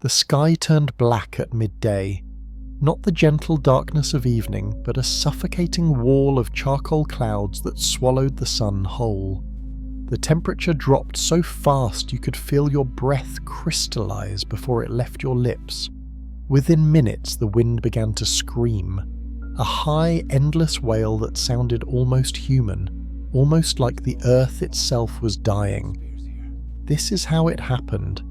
The sky turned black at midday. Not the gentle darkness of evening, but a suffocating wall of charcoal clouds that swallowed the sun whole. The temperature dropped so fast you could feel your breath crystallize before it left your lips. Within minutes, the wind began to scream. A high, endless wail that sounded almost human, almost like the earth itself was dying. This is how it happened.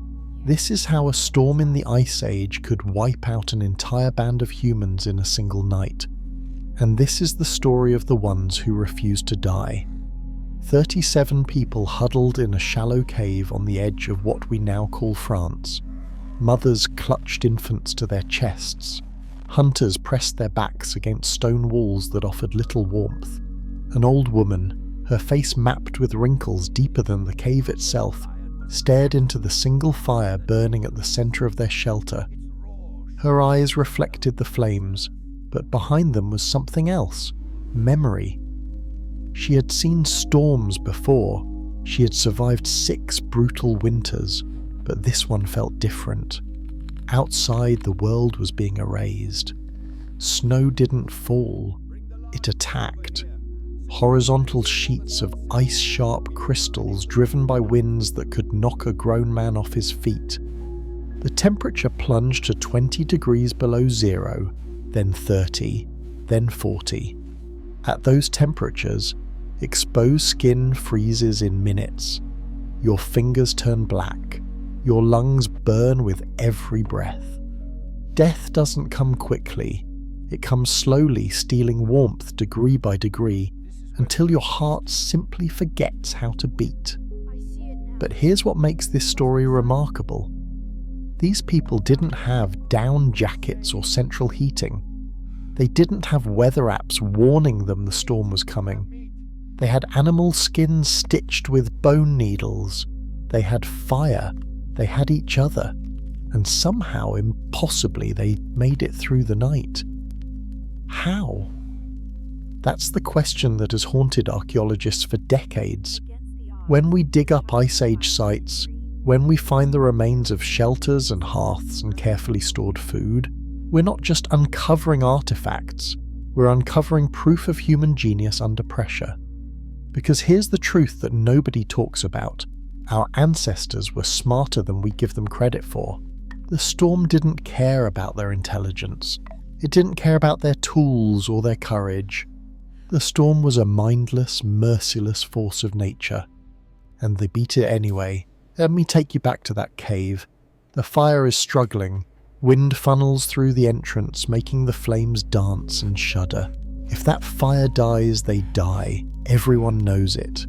This is how a storm in the Ice Age could wipe out an entire band of humans in a single night. And this is the story of the ones who refused to die. 37 people huddled in a shallow cave on the edge of what we now call France. Mothers clutched infants to their chests. Hunters pressed their backs against stone walls that offered little warmth. An old woman, her face mapped with wrinkles deeper than the cave itself, stared into the single fire burning at the center of their shelter. Her eyes reflected the flames, but behind them was something else: memory. She had seen storms before. She had survived 6 brutal winters, but this one felt different. Outside, the world was being erased. Snow didn't fall, it attacked. Horizontal sheets of ice-sharp crystals driven by winds that could knock a grown man off his feet. The temperature plunged to 20 degrees below zero, then 30, then 40. At those temperatures, exposed skin freezes in minutes. Your fingers turn black. Your lungs burn with every breath. Death doesn't come quickly. It comes slowly, stealing warmth degree by degree, until your heart simply forgets how to beat. But here's what makes this story remarkable. These people didn't have down jackets or central heating. They didn't have weather apps warning them the storm was coming. They had animal skins stitched with bone needles. They had fire. They had each other. And somehow, impossibly, they made it through the night. How? That's the question that has haunted archaeologists for decades. When we dig up Ice Age sites, when we find the remains of shelters and hearths and carefully stored food, we're not just uncovering artifacts, we're uncovering proof of human genius under pressure. Because here's the truth that nobody talks about. Our ancestors were smarter than we give them credit for. The storm didn't care about their intelligence. It didn't care about their tools or their courage. The storm was a mindless, merciless force of nature. And they beat it anyway. Let me take you back to that cave. The fire is struggling. Wind funnels through the entrance, making the flames dance and shudder. If that fire dies, they die. Everyone knows it.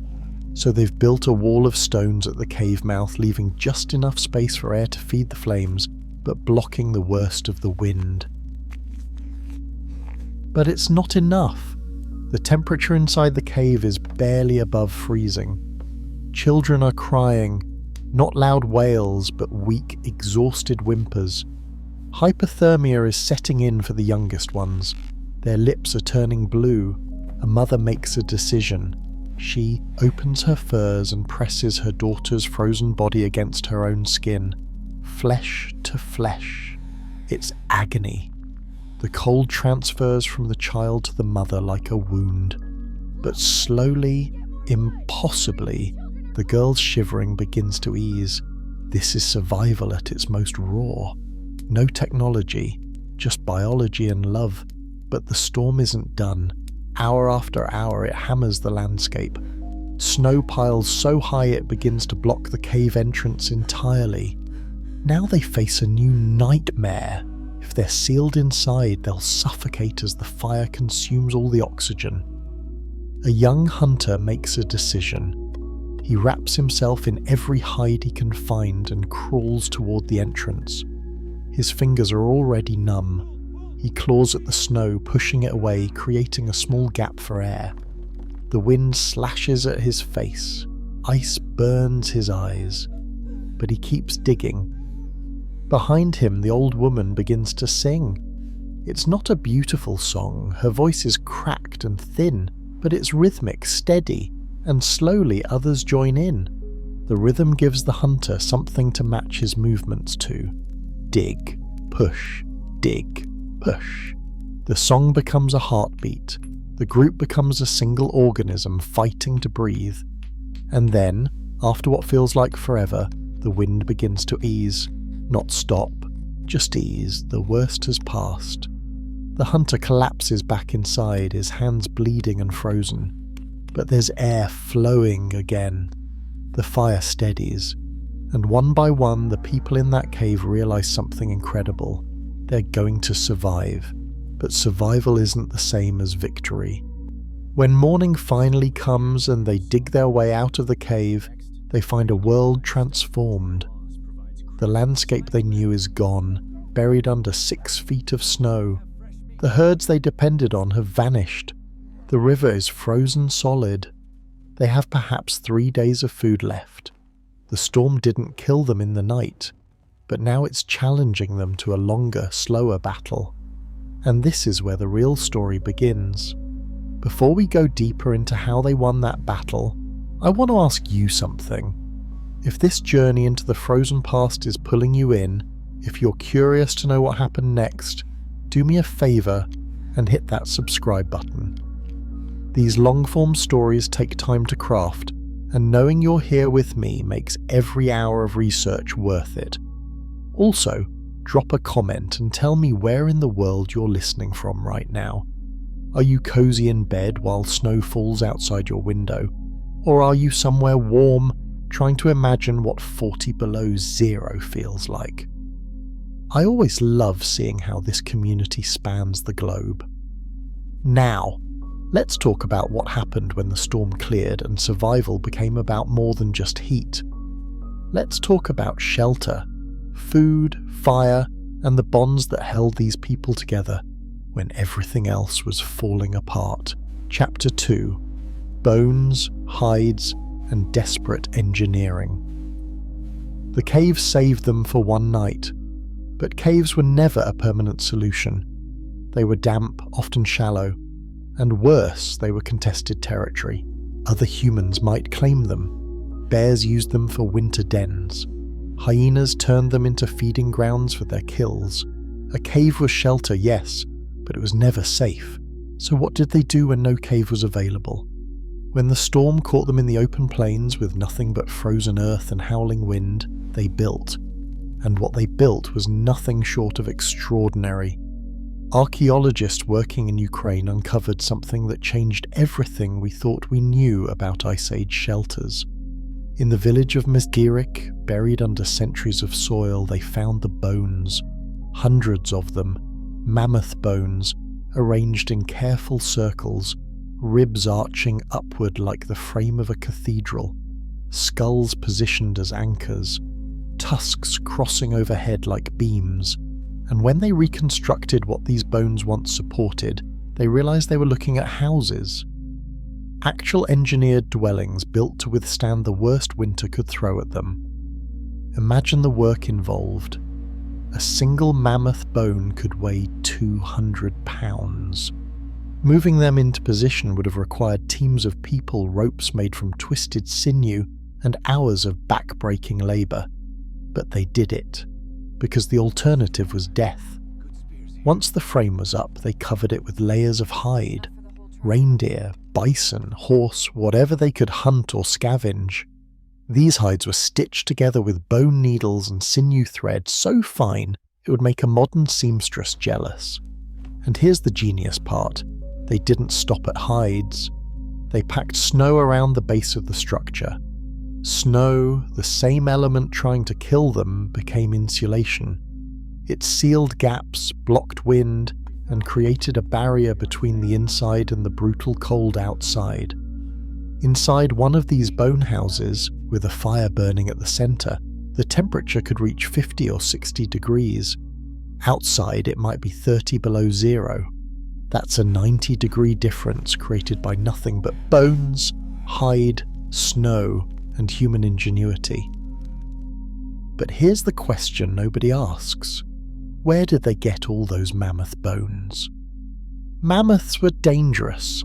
So they've built a wall of stones at the cave mouth, leaving just enough space for air to feed the flames, but blocking the worst of the wind. But it's not enough. The temperature inside the cave is barely above freezing. Children are crying, not loud wails, but weak, exhausted whimpers. Hypothermia is setting in for the youngest ones. Their lips are turning blue. A mother makes a decision. She opens her furs and presses her daughter's frozen body against her own skin. Flesh to flesh. It's agony. The cold transfers from the child to the mother like a wound. But slowly, impossibly, the girl's shivering begins to ease. This is survival at its most raw. No technology, just biology and love. But the storm isn't done. Hour after hour it hammers the landscape. Snow piles so high it begins to block the cave entrance entirely. Now they face a new nightmare. If they're sealed inside, they'll suffocate as the fire consumes all the oxygen. A young hunter makes a decision. He wraps himself in every hide he can find and crawls toward the entrance. His fingers are already numb. He claws at the snow, pushing it away, creating a small gap for air. The wind slashes at his face. Ice burns his eyes. But he keeps digging. Behind him, the old woman begins to sing. It's not a beautiful song. Her voice is cracked and thin, but it's rhythmic, steady, and slowly others join in. The rhythm gives the hunter something to match his movements to. dig, push, dig, push. The song becomes a heartbeat. The group becomes a single organism fighting to breathe. And then, after what feels like forever, the wind begins to ease. Not stop, just ease. The worst has passed. The hunter collapses back inside, his hands bleeding and frozen. But there's air flowing again. The fire steadies. And one by one, the people in that cave realize something incredible. They're going to survive. But survival isn't the same as victory. When morning finally comes and they dig their way out of the cave, they find a world transformed. The landscape they knew is gone, buried under 6 feet of snow. The herds they depended on have vanished. The river is frozen solid. They have perhaps 3 days of food left. The storm didn't kill them in the night, but now it's challenging them to a longer, slower battle. And this is where the real story begins. Before we go deeper into how they won that battle, I want to ask you something. If this journey into the frozen past is pulling you in, if you're curious to know what happened next, do me a favor and hit that subscribe button. These long-form stories take time to craft, and knowing you're here with me makes every hour of research worth it. Also, drop a comment and tell me where in the world you're listening from right now. Are you cozy in bed while snow falls outside your window? Or are you somewhere warm, trying to imagine what 40 below zero feels like? I always love seeing how this community spans the globe. Now, let's talk about what happened when the storm cleared and survival became about more than just heat. Let's talk about shelter, food, fire, and the bonds that held these people together when everything else was falling apart. Chapter 2: Bones, Hides, and Desperate Engineering. The cave saved them for one night, but caves were never a permanent solution. They were damp, often shallow, and worse, they were contested territory. Other humans might claim them. Bears used them for winter dens. Hyenas turned them into feeding grounds for their kills. A cave was shelter, yes, but it was never safe. So what did they do when no cave was available? When the storm caught them in the open plains with nothing but frozen earth and howling wind, they built. And what they built was nothing short of extraordinary. Archaeologists working in Ukraine uncovered something that changed everything we thought we knew about Ice Age shelters. In the village of Mezgirik, buried under centuries of soil, they found the bones. Hundreds of them, mammoth bones, arranged in careful circles, ribs arching upward like the frame of a cathedral, skulls positioned as anchors, tusks crossing overhead like beams. And when they reconstructed what these bones once supported, they realized they were looking at houses. Actual engineered dwellings built to withstand the worst winter could throw at them. Imagine the work involved. A single mammoth bone could weigh 200 pounds. Moving them into position would have required teams of people, ropes made from twisted sinew, and hours of back-breaking labour. But they did it, because the alternative was death. Once the frame was up, they covered it with layers of hide. Reindeer, bison, horse, whatever they could hunt or scavenge. These hides were stitched together with bone needles and sinew thread so fine it would make a modern seamstress jealous. And here's the genius part. They didn't stop at hides. They packed snow around the base of the structure. Snow, the same element trying to kill them, became insulation. It sealed gaps, blocked wind, and created a barrier between the inside and the brutal cold outside. Inside one of these bone houses, with a fire burning at the centre, the temperature could reach 50 or 60 degrees. Outside it might be 30 below zero. That's a 90-degree difference created by nothing but bones, hide, snow, and human ingenuity. But here's the question nobody asks. Where did they get all those mammoth bones? Mammoths were dangerous.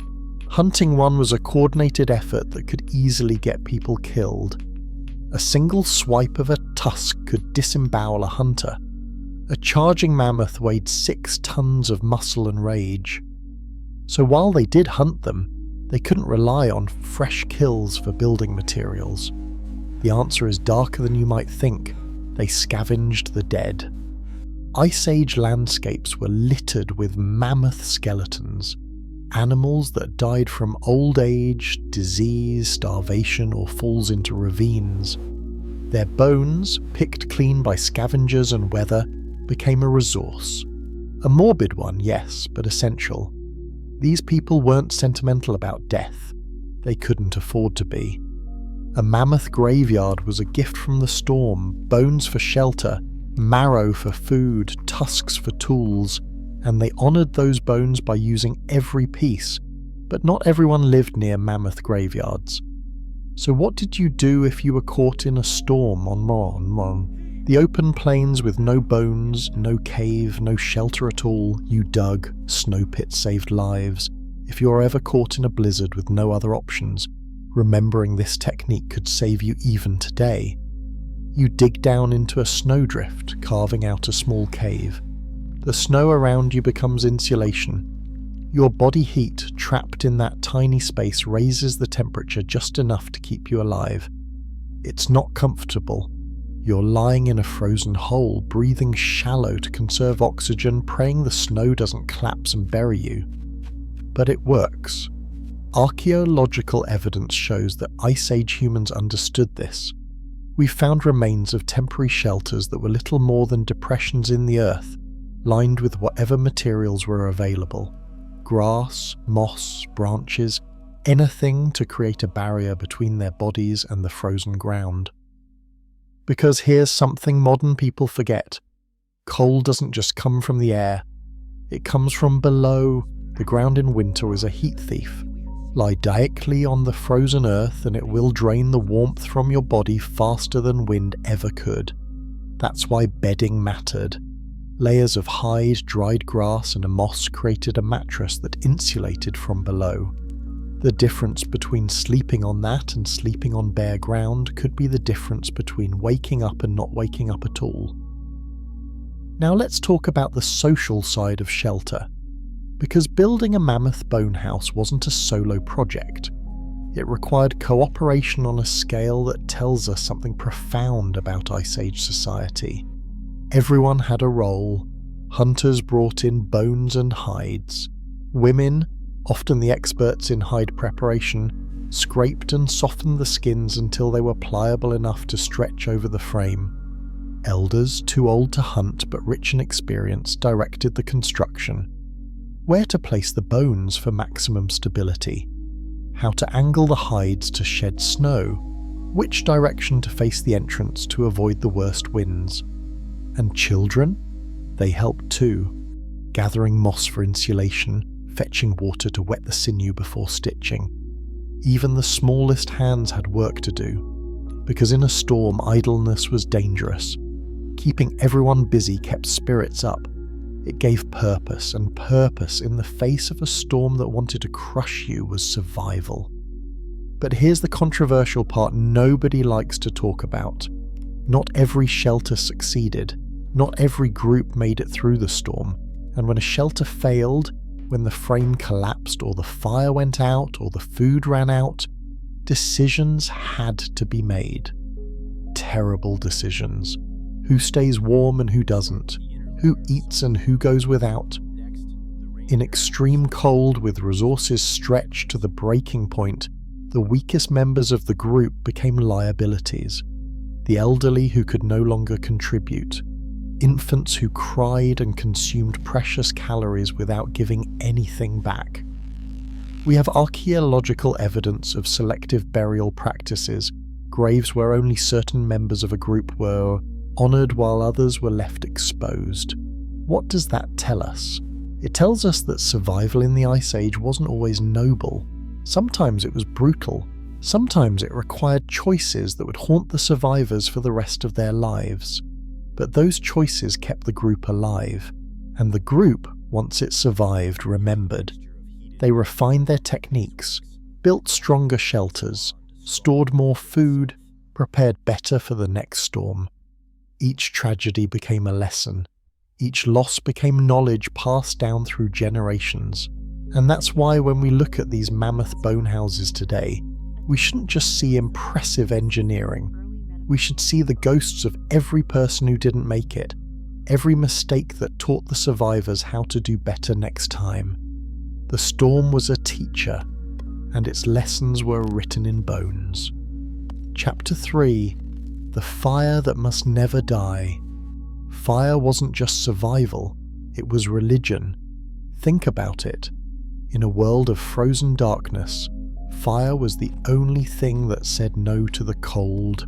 Hunting one was a coordinated effort that could easily get people killed. A single swipe of a tusk could disembowel a hunter. A charging mammoth weighed 6 tons of muscle and rage. So while they did hunt them, they couldn't rely on fresh kills for building materials. The answer is darker than you might think. They scavenged the dead. Ice Age landscapes were littered with mammoth skeletons, animals that died from old age, disease, starvation, or falls into ravines. Their bones, picked clean by scavengers and weather, became a resource. A morbid one, yes, but essential. These people weren't sentimental about death. They couldn't afford to be. A mammoth graveyard was a gift from the storm, bones for shelter, marrow for food, tusks for tools, and they honoured those bones by using every piece. But not everyone lived near mammoth graveyards. So what did you do if you were caught in a storm on Mon? The open plains with no bones, no cave, no shelter at all, you dug, snow pits saved lives. If you're ever caught in a blizzard with no other options, remembering this technique could save you even today. You dig down into a snowdrift, carving out a small cave. The snow around you becomes insulation. Your body heat, trapped in that tiny space, raises the temperature just enough to keep you alive. It's not comfortable. You're lying in a frozen hole, breathing shallow to conserve oxygen, praying the snow doesn't collapse and bury you. But it works. Archaeological evidence shows that Ice Age humans understood this. We found remains of temporary shelters that were little more than depressions in the earth, lined with whatever materials were available. Grass, moss, branches, anything to create a barrier between their bodies and the frozen ground. Because here's something modern people forget. Cold doesn't just come from the air. It comes from below. The ground in winter is a heat thief. Lie directly on the frozen earth and it will drain the warmth from your body faster than wind ever could. That's why bedding mattered. Layers of hide, dried grass and a moss created a mattress that insulated from below. The difference between sleeping on that and sleeping on bare ground could be the difference between waking up and not waking up at all. Now let's talk about the social side of shelter. Because building a mammoth bone house wasn't a solo project. It required cooperation on a scale that tells us something profound about Ice Age society. Everyone had a role. Hunters brought in bones and hides. Women, often the experts in hide preparation, scraped and softened the skins until they were pliable enough to stretch over the frame. Elders, too old to hunt but rich in experience, directed the construction. Where to place the bones for maximum stability, how to angle the hides to shed snow, which direction to face the entrance to avoid the worst winds. And children? They helped too, gathering moss for insulation, fetching water to wet the sinew before stitching. Even the smallest hands had work to do, because in a storm idleness was dangerous. Keeping everyone busy kept spirits up. It gave purpose, and purpose in the face of a storm that wanted to crush you was survival. But here's the controversial part nobody likes to talk about. Not every shelter succeeded. Not every group made it through the storm. And when a shelter failed, when the frame collapsed or the fire went out or the food ran out, decisions had to be made. Terrible decisions. Who stays warm and who doesn't? Who eats and who goes without? In extreme cold, with resources stretched to the breaking point, the weakest members of the group became liabilities. The elderly who could no longer contribute. Infants who cried and consumed precious calories without giving anything back. We have archaeological evidence of selective burial practices, graves where only certain members of a group were honoured while others were left exposed. What does that tell us? It tells us that survival in the Ice Age wasn't always noble. Sometimes it was brutal. Sometimes it required choices that would haunt the survivors for the rest of their lives. But those choices kept the group alive, and the group, once it survived, remembered. They refined their techniques, built stronger shelters, stored more food, prepared better for the next storm. Each tragedy became a lesson, Each loss became knowledge passed down through generations. And that's why when we look at these mammoth bone houses today, we shouldn't just see impressive engineering. We should see the ghosts of every person who didn't make it, every mistake that taught the survivors how to do better next time. The storm was a teacher, and its lessons were written in bones. Chapter 3: The Fire That Must Never Die. Fire wasn't just survival, it was religion. Think about it. In a world of frozen darkness, fire was the only thing that said no to the cold.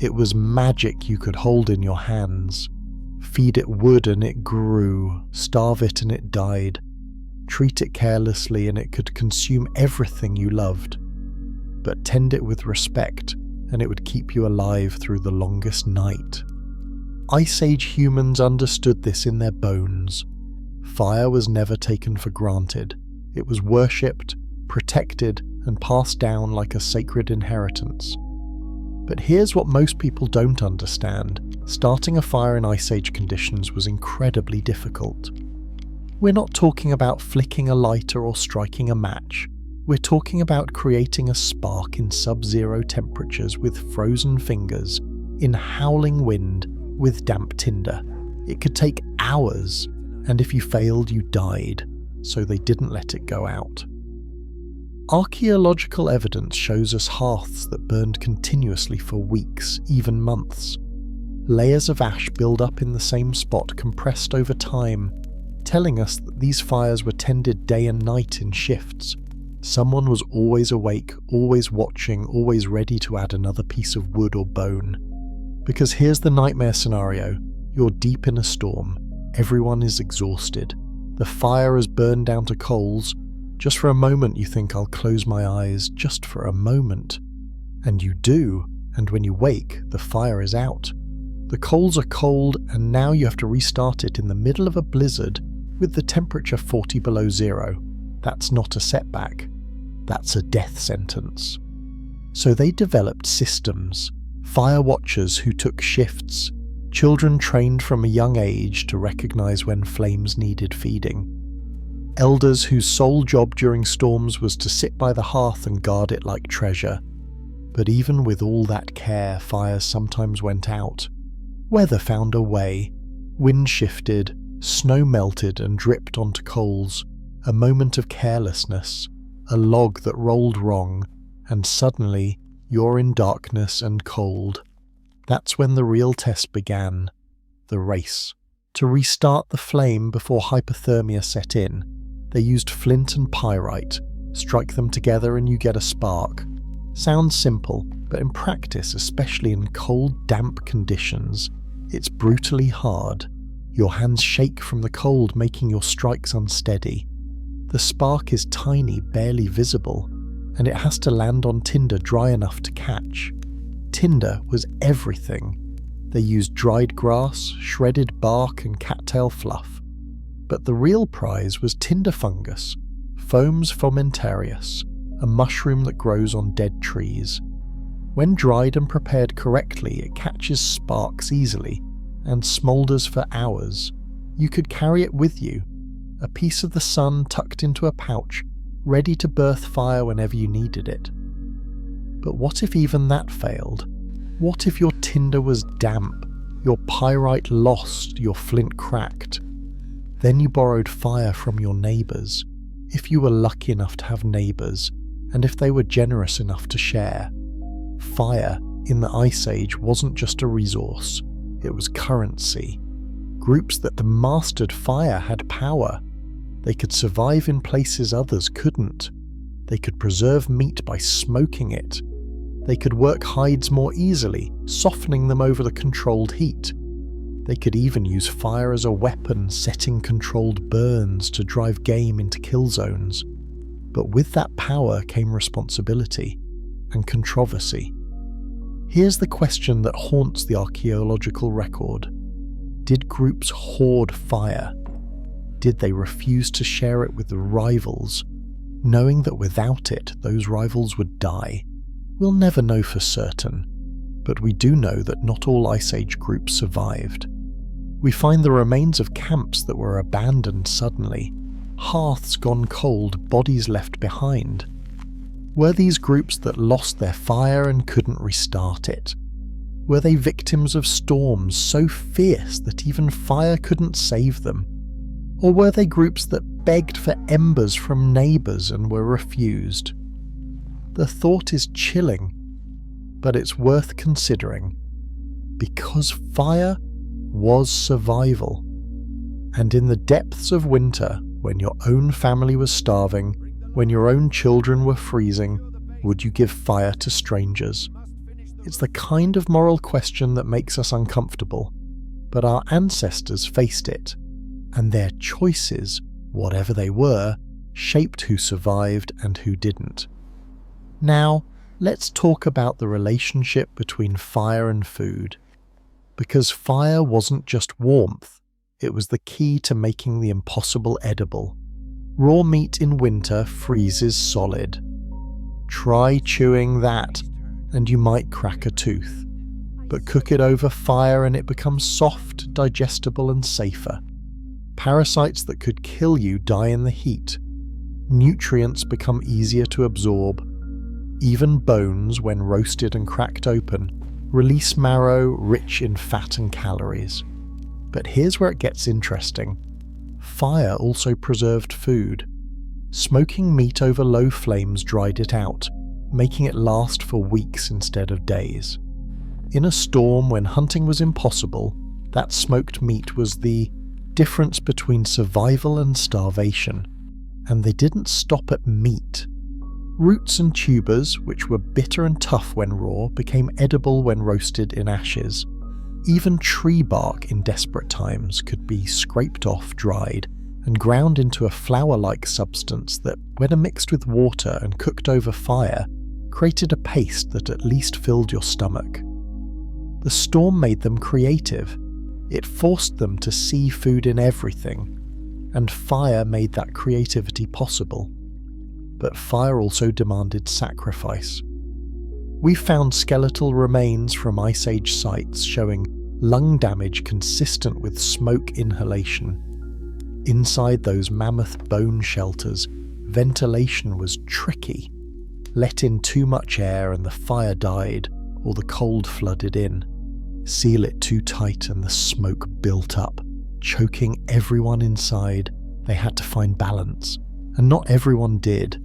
It was magic you could hold in your hands. Feed it wood and it grew, starve it and it died. Treat it carelessly and it could consume everything you loved. But tend it with respect and it would keep you alive through the longest night. Ice Age humans understood this in their bones. Fire was never taken for granted. It was worshipped, protected, and passed down like a sacred inheritance. But here's what most people don't understand. Starting a fire in Ice Age conditions was incredibly difficult. We're not talking about flicking a lighter or striking a match. We're talking about creating a spark in sub-zero temperatures with frozen fingers, in howling wind, with damp tinder. It could take hours, and if you failed, you died, so they didn't let it go out. Archaeological evidence shows us hearths that burned continuously for weeks, even months. Layers of ash build up in the same spot compressed over time, telling us that these fires were tended day and night in shifts. Someone was always awake, always watching, always ready to add another piece of wood or bone. Because here's the nightmare scenario. You're deep in a storm. Everyone is exhausted. The fire has burned down to coals. Just for a moment you think, I'll close my eyes, just for a moment. And you do, and when you wake, the fire is out. The coals are cold, and now you have to restart it in the middle of a blizzard with the temperature 40 below zero. That's not a setback. That's a death sentence. So they developed systems. Fire watchers who took shifts. Children trained from a young age to recognize when flames needed feeding. Elders whose sole job during storms was to sit by the hearth and guard it like treasure. But even with all that care, fires sometimes went out. Weather found a way. Wind shifted, snow melted and dripped onto coals. A moment of carelessness, a log that rolled wrong, and suddenly you're in darkness and cold. That's when the real test began. The race. To restart the flame before hypothermia set in, they used flint and pyrite. Strike them together and you get a spark. Sounds simple, but in practice, especially in cold, damp conditions, it's brutally hard. Your hands shake from the cold, making your strikes unsteady. The spark is tiny, barely visible, and it has to land on tinder dry enough to catch. Tinder was everything. They used dried grass, shredded bark, and cattail fluff. But the real prize was tinder fungus, Fomes fomentarius, a mushroom that grows on dead trees. When dried and prepared correctly, it catches sparks easily and smoulders for hours. You could carry it with you, a piece of the sun tucked into a pouch, ready to birth fire whenever you needed it. But what if even that failed? What if your tinder was damp, your pyrite lost, your flint cracked? Then you borrowed fire from your neighbours, if you were lucky enough to have neighbours, and if they were generous enough to share. Fire, in the Ice Age, wasn't just a resource, it was currency. Groups that mastered fire had power. They could survive in places others couldn't. They could preserve meat by smoking it. They could work hides more easily, softening them over the controlled heat. They could even use fire as a weapon, setting controlled burns to drive game into kill zones. But with that power came responsibility and controversy. Here's the question that haunts the archaeological record. Did groups hoard fire? Did they refuse to share it with the rivals, knowing that without it, those rivals would die? We'll never know for certain, but we do know that not all Ice Age groups survived. We find the remains of camps that were abandoned suddenly, hearths gone cold, bodies left behind. Were these groups that lost their fire and couldn't restart it? Were they victims of storms so fierce that even fire couldn't save them? Or were they groups that begged for embers from neighbours and were refused? The thought is chilling, but it's worth considering, because fire was survival. And in the depths of winter, when your own family was starving, when your own children were freezing, would you give fire to strangers? It's the kind of moral question that makes us uncomfortable, but our ancestors faced it, and their choices, whatever they were, shaped who survived and who didn't. Now, let's talk about the relationship between fire and food. Because fire wasn't just warmth, it was the key to making the impossible edible. Raw meat in winter freezes solid. Try chewing that, and you might crack a tooth. But cook it over fire and it becomes soft, digestible and safer. Parasites that could kill you die in the heat. Nutrients become easier to absorb. Even bones, when roasted and cracked open, release marrow rich in fat and calories. But here's where it gets interesting. Fire also preserved food. Smoking meat over low flames dried it out, making it last for weeks instead of days. In a storm when hunting was impossible, that smoked meat was the difference between survival and starvation. And they didn't stop at meat. Roots and tubers, which were bitter and tough when raw, became edible when roasted in ashes. Even tree bark in desperate times could be scraped off, dried, and ground into a flour-like substance that, when mixed with water and cooked over fire, created a paste that at least filled your stomach. The storm made them creative. It forced them to see food in everything, and fire made that creativity possible. But fire also demanded sacrifice. We found skeletal remains from Ice Age sites showing lung damage consistent with smoke inhalation. Inside those mammoth bone shelters, ventilation was tricky. Let in too much air and the fire died, or the cold flooded in. Seal it too tight and the smoke built up, choking everyone inside. They had to find balance, and not everyone did.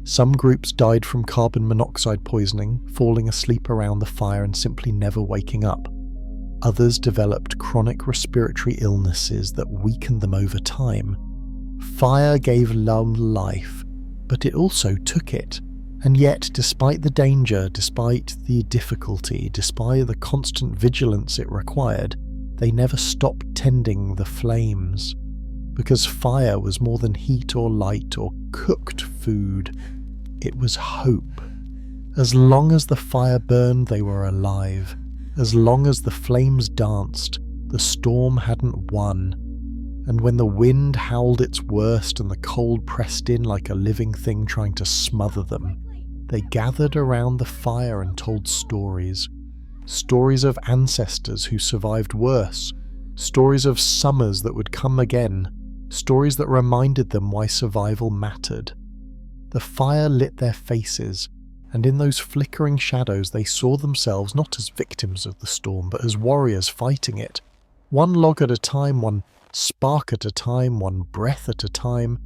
Some groups died from carbon monoxide poisoning, falling asleep around the fire and simply never waking up. Others developed chronic respiratory illnesses that weakened them over time. Fire gave long life, but it also took it. And yet, despite the danger, despite the difficulty, despite the constant vigilance it required, they never stopped tending the flames. Because fire was more than heat or light or cooked food. It was hope. As long as the fire burned, they were alive. As long as the flames danced, the storm hadn't won. And when the wind howled its worst and the cold pressed in like a living thing trying to smother them, they gathered around the fire and told stories. Stories of ancestors who survived worse. Stories of summers that would come again. Stories that reminded them why survival mattered. The fire lit their faces, and in those flickering shadows they saw themselves not as victims of the storm, but as warriors fighting it. One log at a time, one spark at a time, one breath at a time.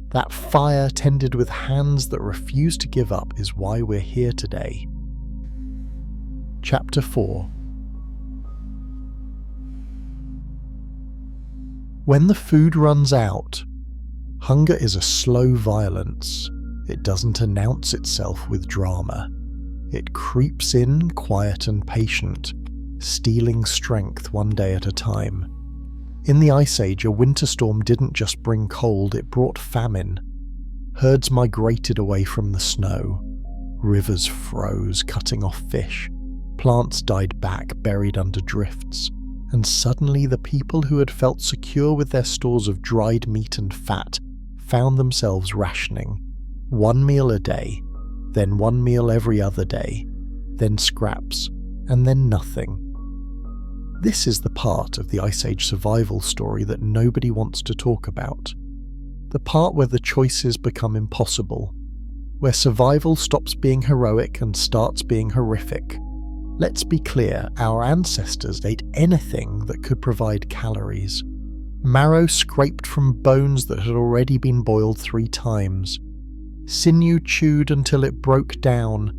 That fire tended with hands that refuse to give up is why we're here today. Chapter 4. When the food runs out, hunger is a slow violence. It doesn't announce itself with drama. It creeps in, quiet and patient, stealing strength one day at a time. In the Ice Age, a winter storm didn't just bring cold, it brought famine. Herds migrated away from the snow. Rivers froze, cutting off fish. Plants died back, buried under drifts. And suddenly the people who had felt secure with their stores of dried meat and fat found themselves rationing. 1 meal a day, then 1 meal every other day, then scraps, and then nothing. This is the part of the Ice Age survival story that nobody wants to talk about. The part where the choices become impossible, where survival stops being heroic and starts being horrific. Let's be clear, our ancestors ate anything that could provide calories. Marrow scraped from bones that had already been boiled 3 times. Sinew chewed until it broke down.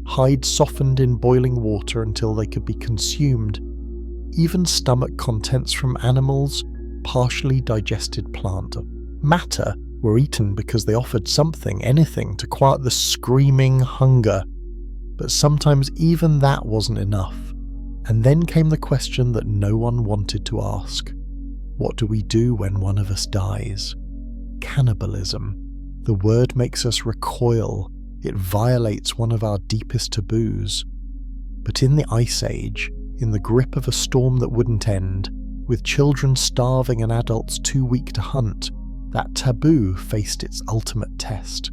Hide softened in boiling water until they could be consumed. Even stomach contents from animals, partially digested plant matter were eaten because they offered something, anything, to quiet the screaming hunger. But sometimes even that wasn't enough. And then came the question that no one wanted to ask. What do we do when one of us dies? Cannibalism. The word makes us recoil. It violates one of our deepest taboos. But in the Ice Age, in the grip of a storm that wouldn't end, with children starving and adults too weak to hunt, that taboo faced its ultimate test.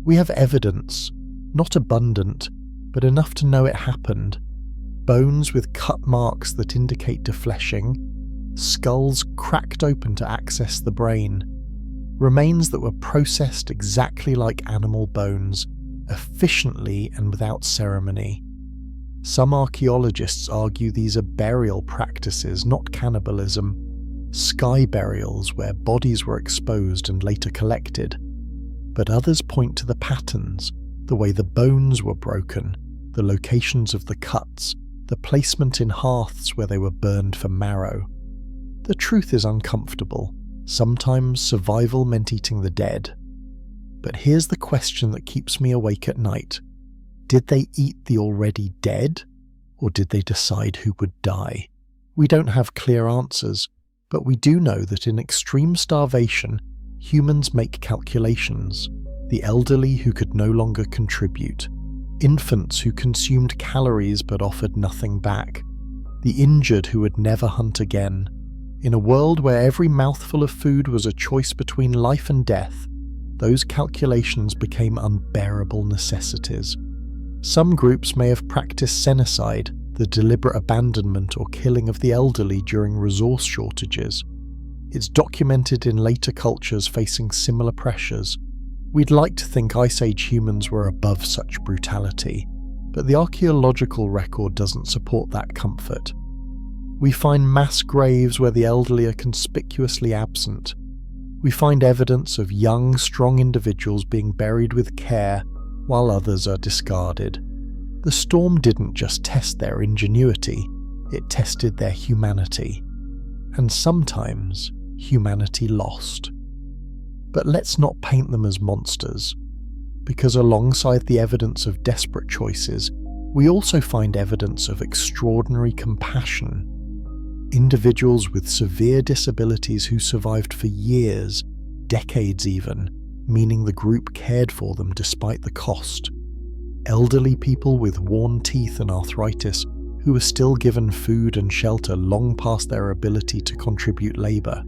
We have evidence, not abundant, but enough to know it happened. Bones with cut marks that indicate defleshing, skulls cracked open to access the brain, remains that were processed exactly like animal bones, efficiently and without ceremony. Some archaeologists argue these are burial practices, not cannibalism, sky burials where bodies were exposed and later collected. But others point to the patterns, the way the bones were broken, the locations of the cuts, the placement in hearths where they were burned for marrow. The truth is uncomfortable. Sometimes survival meant eating the dead. But here's the question that keeps me awake at night. Did they eat the already dead, or did they decide who would die? We don't have clear answers, but we do know that in extreme starvation, humans make calculations. The elderly who could no longer contribute, infants who consumed calories but offered nothing back, the injured who would never hunt again. In a world where every mouthful of food was a choice between life and death, those calculations became unbearable necessities. Some groups may have practiced cenocide, the deliberate abandonment or killing of the elderly during resource shortages. It's documented in later cultures facing similar pressures. We'd like to think Ice Age humans were above such brutality, but the archaeological record doesn't support that comfort. We find mass graves where the elderly are conspicuously absent. We find evidence of young, strong individuals being buried with care while others are discarded. The storm didn't just test their ingenuity, it tested their humanity. And sometimes, humanity lost. But let's not paint them as monsters, because alongside the evidence of desperate choices, we also find evidence of extraordinary compassion. Individuals with severe disabilities who survived for years, decades even, meaning the group cared for them despite the cost. Elderly people with worn teeth and arthritis who were still given food and shelter long past their ability to contribute labour.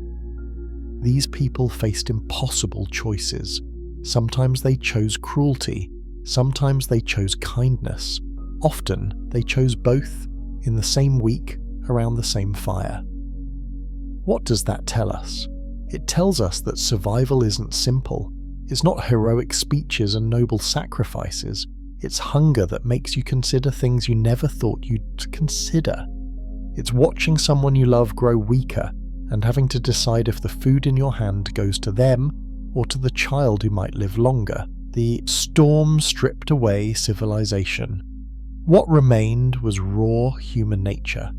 These people faced impossible choices. Sometimes they chose cruelty, sometimes they chose kindness. Often they chose both in the same week around the same fire. What does that tell us? It tells us that survival isn't simple. It's not heroic speeches and noble sacrifices. It's hunger that makes you consider things you never thought you'd consider. It's watching someone you love grow weaker and having to decide if the food in your hand goes to them or to the child who might live longer. The storm stripped away civilization. What remained was raw human nature.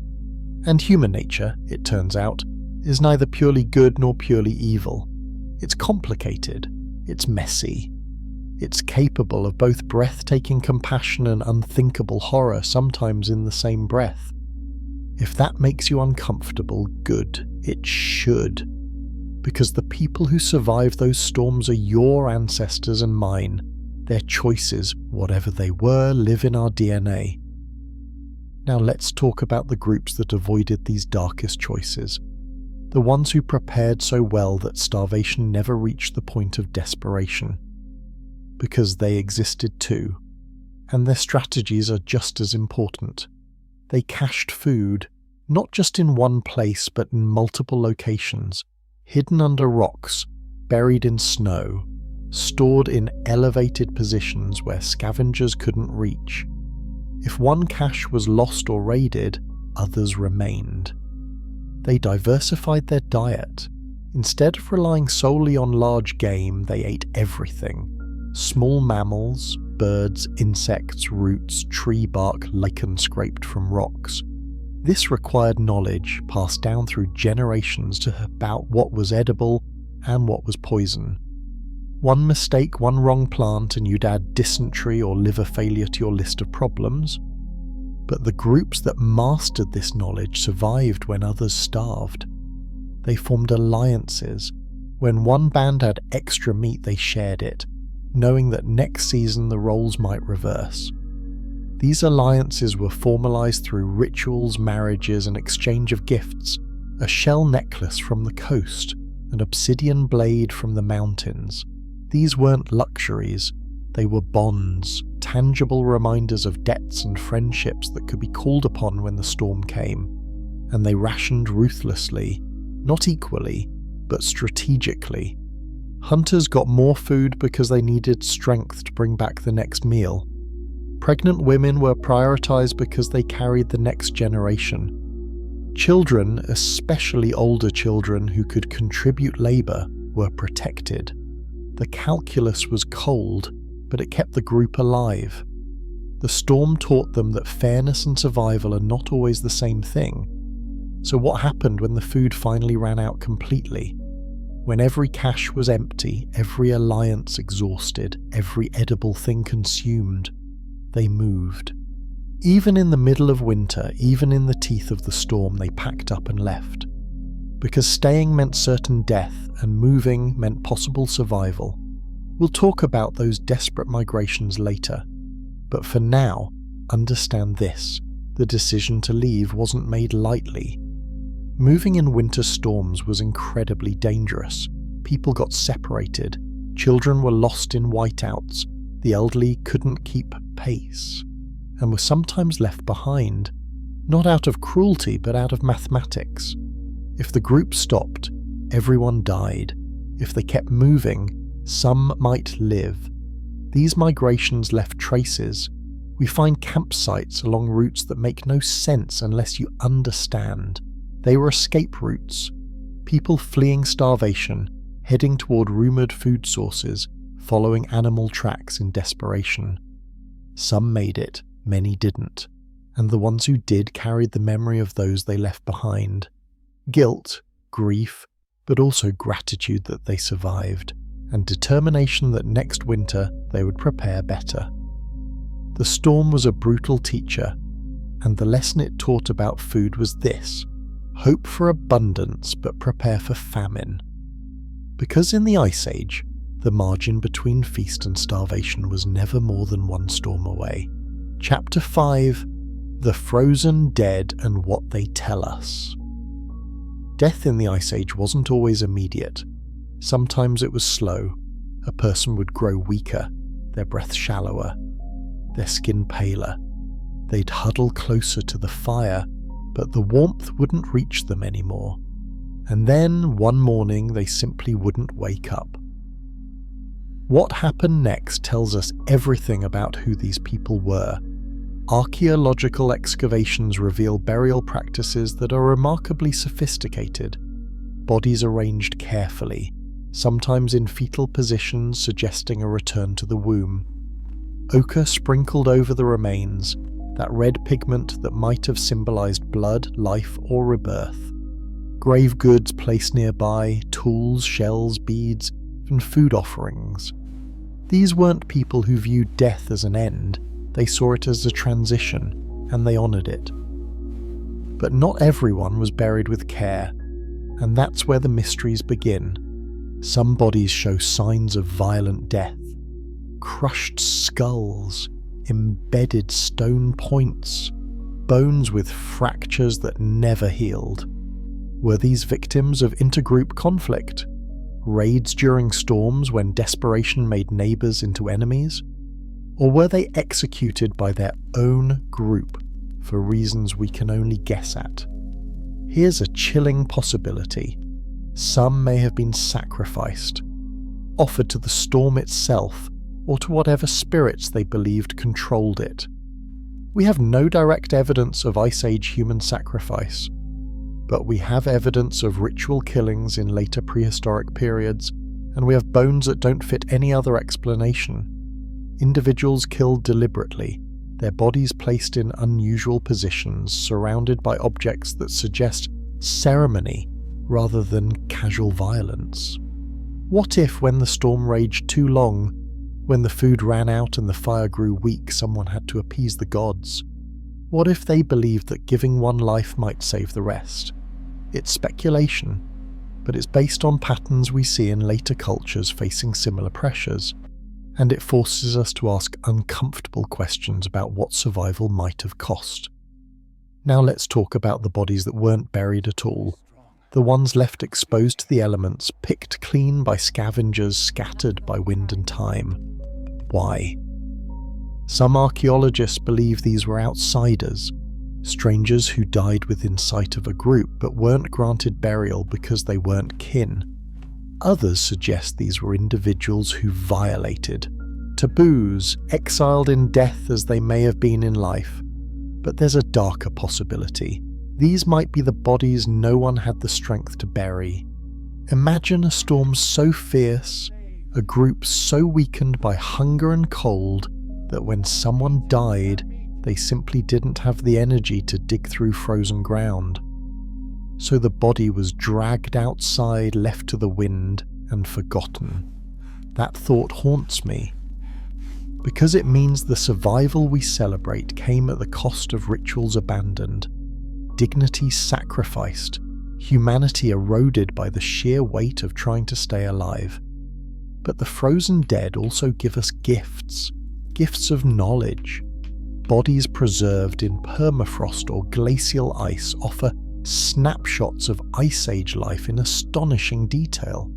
And human nature, it turns out, is neither purely good nor purely evil. It's complicated. It's messy. It's capable of both breathtaking compassion and unthinkable horror, sometimes in the same breath. If that makes you uncomfortable, good. It should. Because the people who survived those storms are your ancestors and mine. Their choices, whatever they were, live in our DNA. Now let's talk about the groups that avoided these darkest choices. The ones who prepared so well that starvation never reached the point of desperation. Because they existed too, and their strategies are just as important. They cached food, Not just in one place, but in multiple locations, hidden under rocks, buried in snow, stored in elevated positions where scavengers couldn't reach. If one cache was lost or raided, others remained. They diversified their diet. Instead of relying solely on large game, they ate everything. Small mammals, birds, insects, roots, tree bark, lichen scraped from rocks. This required knowledge passed down through generations about what was edible and what was poison. One mistake, one wrong plant, and you'd add dysentery or liver failure to your list of problems. But the groups that mastered this knowledge survived when others starved. They formed alliances. When one band had extra meat, they shared it, knowing that next season the roles might reverse. These alliances were formalized through rituals, marriages, and exchange of gifts, a shell necklace from the coast, an obsidian blade from the mountains. These weren't luxuries, they were bonds, tangible reminders of debts and friendships that could be called upon when the storm came. And they rationed ruthlessly, not equally, but strategically. Hunters got more food because they needed strength to bring back the next meal. Pregnant women were prioritized because they carried the next generation. Children, especially older children who could contribute labor, were protected. The calculus was cold, but it kept the group alive. The storm taught them that fairness and survival are not always the same thing. So what happened when the food finally ran out completely? When every cache was empty, every alliance exhausted, every edible thing consumed, they moved. Even in the middle of winter, even in the teeth of the storm, they packed up and left. Because staying meant certain death, and moving meant possible survival. We'll talk about those desperate migrations later. But for now, understand this: the decision to leave wasn't made lightly. Moving in winter storms was incredibly dangerous. People got separated, children were lost in whiteouts, the elderly couldn't keep pace, and were sometimes left behind, not out of cruelty but out of mathematics. If the group stopped, everyone died. If they kept moving, some might live. These migrations left traces. We find campsites along routes that make no sense unless you understand. They were escape routes. People fleeing starvation, heading toward rumoured food sources, following animal tracks in desperation. Some made it, many didn't, and the ones who did carried the memory of those they left behind. Guilt, grief, but also gratitude that they survived, and determination that next winter they would prepare better. The storm was a brutal teacher, and the lesson it taught about food was this: hope for abundance but prepare for famine. Because in the Ice Age, the margin between feast and starvation was never more than one storm away. Chapter 5: The Frozen Dead and What They Tell Us. Death in the Ice Age wasn't always immediate. Sometimes it was slow. A person would grow weaker, their breath shallower, their skin paler. They'd huddle closer to the fire, but the warmth wouldn't reach them anymore. And then, one morning, they simply wouldn't wake up. What happened next tells us everything about who these people were. Archaeological excavations reveal burial practices that are remarkably sophisticated. Bodies arranged carefully, sometimes in fetal positions suggesting a return to the womb. Ochre sprinkled over the remains, that red pigment that might have symbolized blood, life, or rebirth. Grave goods placed nearby, tools, shells, beads, and food offerings. These weren't people who viewed death as an end. They saw it as a transition, and they honoured it. But not everyone was buried with care, and that's where the mysteries begin. Some bodies show signs of violent death. Crushed skulls, embedded stone points, bones with fractures that never healed. Were these victims of intergroup conflict? Raids during storms when desperation made neighbours into enemies? Or were they executed by their own group for reasons we can only guess at? Here's a chilling possibility. Some may have been sacrificed, offered to the storm itself, or to whatever spirits they believed controlled it. We have no direct evidence of Ice Age human sacrifice, but we have evidence of ritual killings in later prehistoric periods, and we have bones that don't fit any other explanation. Individuals killed deliberately, their bodies placed in unusual positions, surrounded by objects that suggest ceremony rather than casual violence. What if, when the storm raged too long, when the food ran out and the fire grew weak, someone had to appease the gods? What if they believed that giving one life might save the rest? It's speculation, but it's based on patterns we see in later cultures facing similar pressures, and it forces us to ask uncomfortable questions about what survival might have cost. Now let's talk about the bodies that weren't buried at all, the ones left exposed to the elements, picked clean by scavengers scattered by wind and time. Why? Some archaeologists believe these were outsiders, strangers who died within sight of a group but weren't granted burial because they weren't kin. Others suggest these were individuals who violated taboos, exiled in death as they may have been in life. But there's a darker possibility. These might be the bodies no one had the strength to bury. Imagine a storm so fierce, a group so weakened by hunger and cold, that when someone died, they simply didn't have the energy to dig through frozen ground. So the body was dragged outside, left to the wind, and forgotten. That thought haunts me, because it means the survival we celebrate came at the cost of rituals abandoned, dignity sacrificed, humanity eroded by the sheer weight of trying to stay alive. But the frozen dead also give us gifts of knowledge. Bodies preserved in permafrost or glacial ice offer snapshots of Ice Age life in astonishing detail.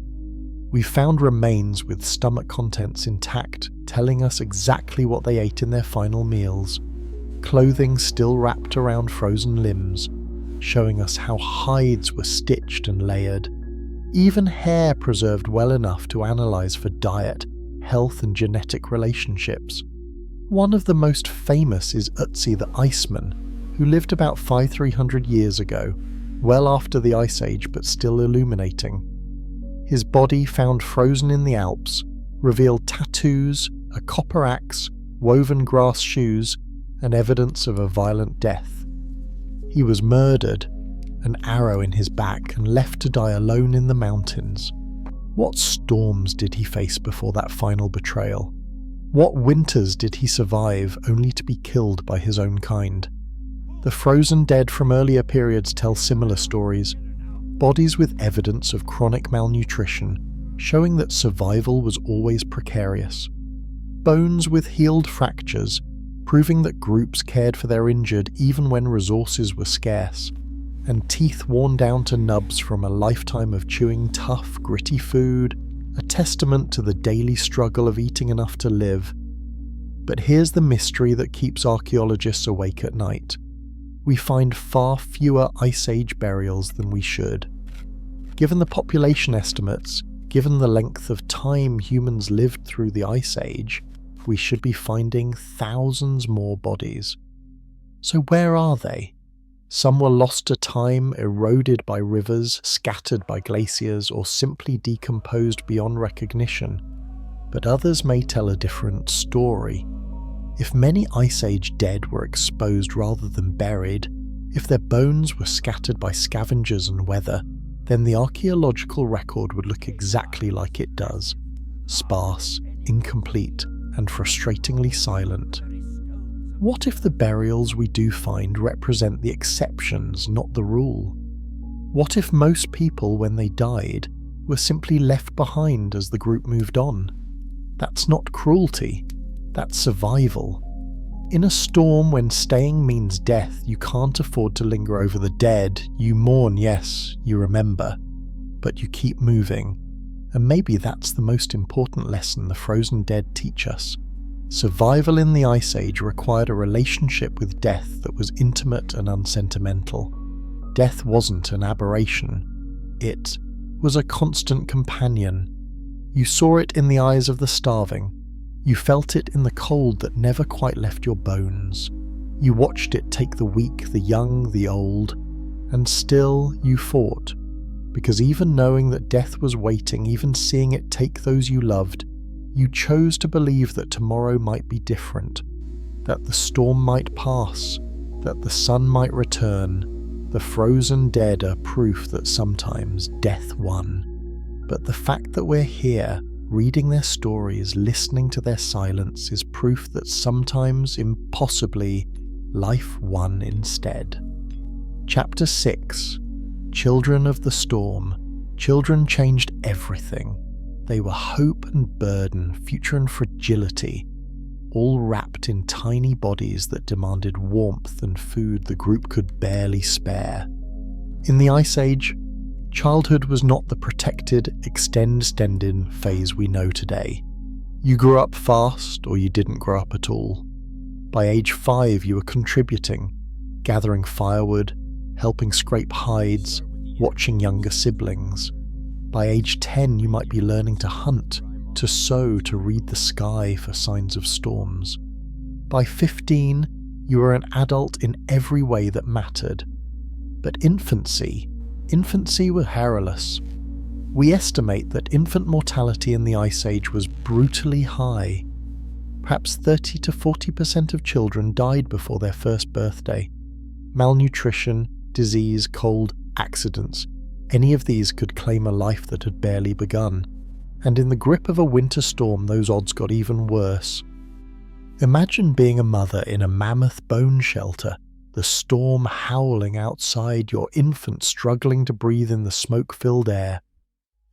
We found remains with stomach contents intact, telling us exactly what they ate in their final meals, clothing still wrapped around frozen limbs, showing us how hides were stitched and layered, even hair preserved well enough to analyze for diet, health and genetic relationships. One of the most famous is Ötzi the Iceman, who lived about 500-300 years ago, well after the Ice Age but still illuminating. His body, found frozen in the Alps, revealed tattoos, a copper axe, woven grass shoes, and evidence of a violent death. He was murdered, an arrow in his back, and left to die alone in the mountains. What storms did he face before that final betrayal? What winters did he survive only to be killed by his own kind? The frozen dead from earlier periods tell similar stories, bodies with evidence of chronic malnutrition, showing that survival was always precarious. Bones with healed fractures, proving that groups cared for their injured even when resources were scarce, and teeth worn down to nubs from a lifetime of chewing tough, gritty food, a testament to the daily struggle of eating enough to live. But here's the mystery that keeps archaeologists awake at night. We find far fewer Ice Age burials than we should. Given the population estimates, given the length of time humans lived through the Ice Age, we should be finding thousands more bodies. So where are they? Some were lost to time, eroded by rivers, scattered by glaciers, or simply decomposed beyond recognition. But others may tell a different story. If many Ice Age dead were exposed rather than buried, if their bones were scattered by scavengers and weather, then the archaeological record would look exactly like it does: sparse, incomplete, and frustratingly silent. What if the burials we do find represent the exceptions, not the rule? What if most people, when they died, were simply left behind as the group moved on? That's not cruelty, that's survival. In a storm, when staying means death, you can't afford to linger over the dead. You mourn, yes, you remember, but you keep moving. And maybe that's the most important lesson the frozen dead teach us. Survival in the Ice Age required a relationship with death that was intimate and unsentimental. Death wasn't an aberration. It was a constant companion. You saw it in the eyes of the starving. You felt it in the cold that never quite left your bones. You watched it take the weak, the young, the old, and still you fought. Because even knowing that death was waiting, even seeing it take those you loved, you chose to believe that tomorrow might be different, that the storm might pass, that the sun might return. The frozen dead are proof that sometimes death won. But the fact that we're here, reading their stories, listening to their silence, is proof that sometimes, impossibly, life won instead. Chapter 6. Children of the Storm. Children changed everything. They were hope and burden, future and fragility, all wrapped in tiny bodies that demanded warmth and food the group could barely spare. In the Ice Age, childhood was not the protected, extended phase we know today. You grew up fast, or you didn't grow up at all. By age 5, you were contributing, gathering firewood, helping scrape hides, watching younger siblings. By age 10, you might be learning to hunt, to sow, to read the sky for signs of storms. By 15, you were an adult in every way that mattered. But infancy were perilous. We estimate that infant mortality in the Ice Age was brutally high. Perhaps 30 to 40% of children died before their first birthday. Malnutrition, disease, cold, accidents, any of these could claim a life that had barely begun. And in the grip of a winter storm, those odds got even worse. Imagine being a mother in a mammoth bone shelter, the storm howling outside, your infant struggling to breathe in the smoke-filled air.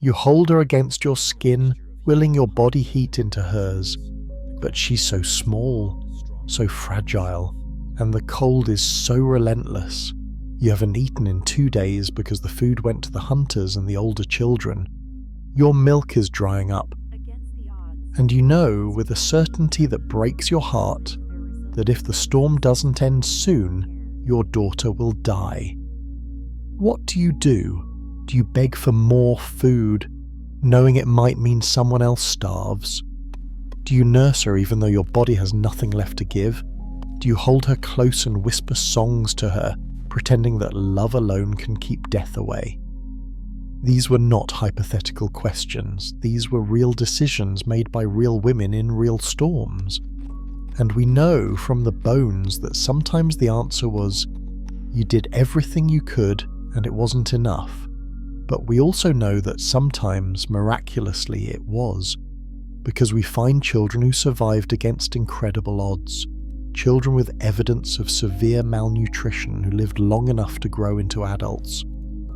You hold her against your skin, willing your body heat into hers. But she's so small, so fragile, and the cold is so relentless. You haven't eaten in 2 days because the food went to the hunters and the older children. Your milk is drying up, and you know with a certainty that breaks your heart that if the storm doesn't end soon, your daughter will die. What do you do? Do you beg for more food, knowing it might mean someone else starves? Do you nurse her even though your body has nothing left to give? Do you hold her close and whisper songs to her, pretending that love alone can keep death away? These were not hypothetical questions. These were real decisions made by real women in real storms. And we know from the bones that sometimes the answer was, you did everything you could and it wasn't enough. But we also know that sometimes, miraculously, it was. Because we find children who survived against incredible odds. Children with evidence of severe malnutrition who lived long enough to grow into adults.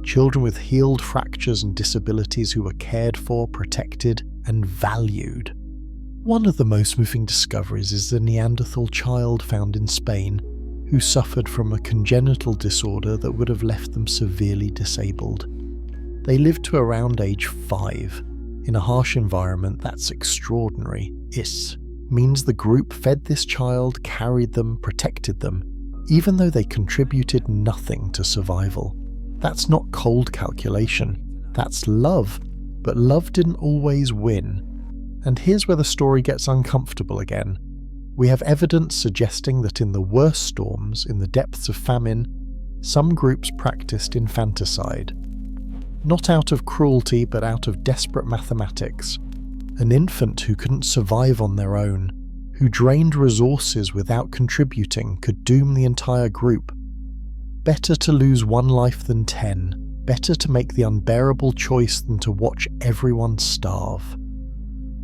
Children with healed fractures and disabilities who were cared for, protected, and valued. One of the most moving discoveries is the Neanderthal child found in Spain, who suffered from a congenital disorder that would have left them severely disabled. They lived to around age 5. In a harsh environment, that's extraordinary. It means the group fed this child, carried them, protected them, even though they contributed nothing to survival. That's not cold calculation, that's love, but love didn't always win. And here's where the story gets uncomfortable again. We have evidence suggesting that in the worst storms, in the depths of famine, some groups practiced infanticide. Not out of cruelty, but out of desperate mathematics. An infant who couldn't survive on their own, who drained resources without contributing, could doom the entire group. Better to lose one life than 10. Better to make the unbearable choice than to watch everyone starve.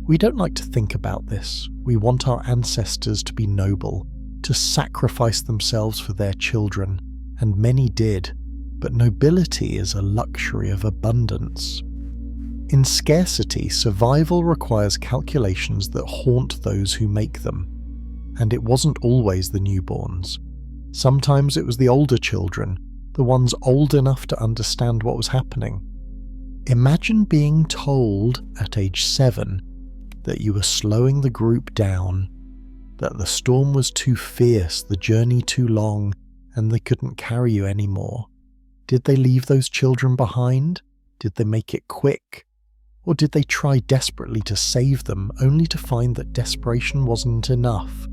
We don't like to think about this. We want our ancestors to be noble, to sacrifice themselves for their children, and many did. But nobility is a luxury of abundance. In scarcity, survival requires calculations that haunt those who make them. And it wasn't always the newborns. Sometimes it was the older children, the ones old enough to understand what was happening. Imagine being told at age 7 that you were slowing the group down, that the storm was too fierce, the journey too long, and they couldn't carry you anymore. Did they leave those children behind? Did they make it quick? Or did they try desperately to save them, only to find that desperation wasn't enough?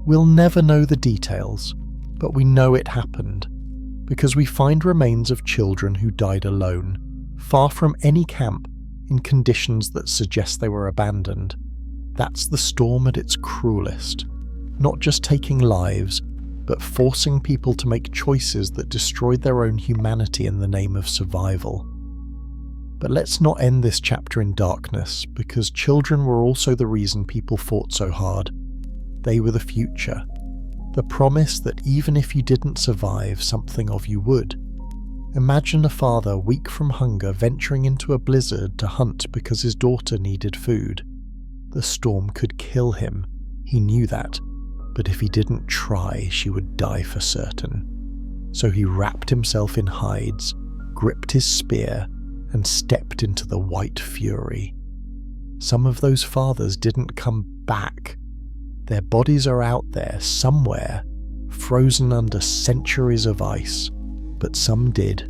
We'll never know the details, but we know it happened, because we find remains of children who died alone, far from any camp, in conditions that suggest they were abandoned. That's the storm at its cruelest, not just taking lives, but forcing people to make choices that destroyed their own humanity in the name of survival. But let's not end this chapter in darkness, because children were also the reason people fought so hard. They were the future. The promise that even if you didn't survive, something of you would. Imagine a father weak from hunger venturing into a blizzard to hunt because his daughter needed food. The storm could kill him. He knew that. But if he didn't try, she would die for certain. So he wrapped himself in hides, gripped his spear, and stepped into the white fury. Some of those fathers didn't come back. Their bodies are out there somewhere, frozen under centuries of ice, but some did,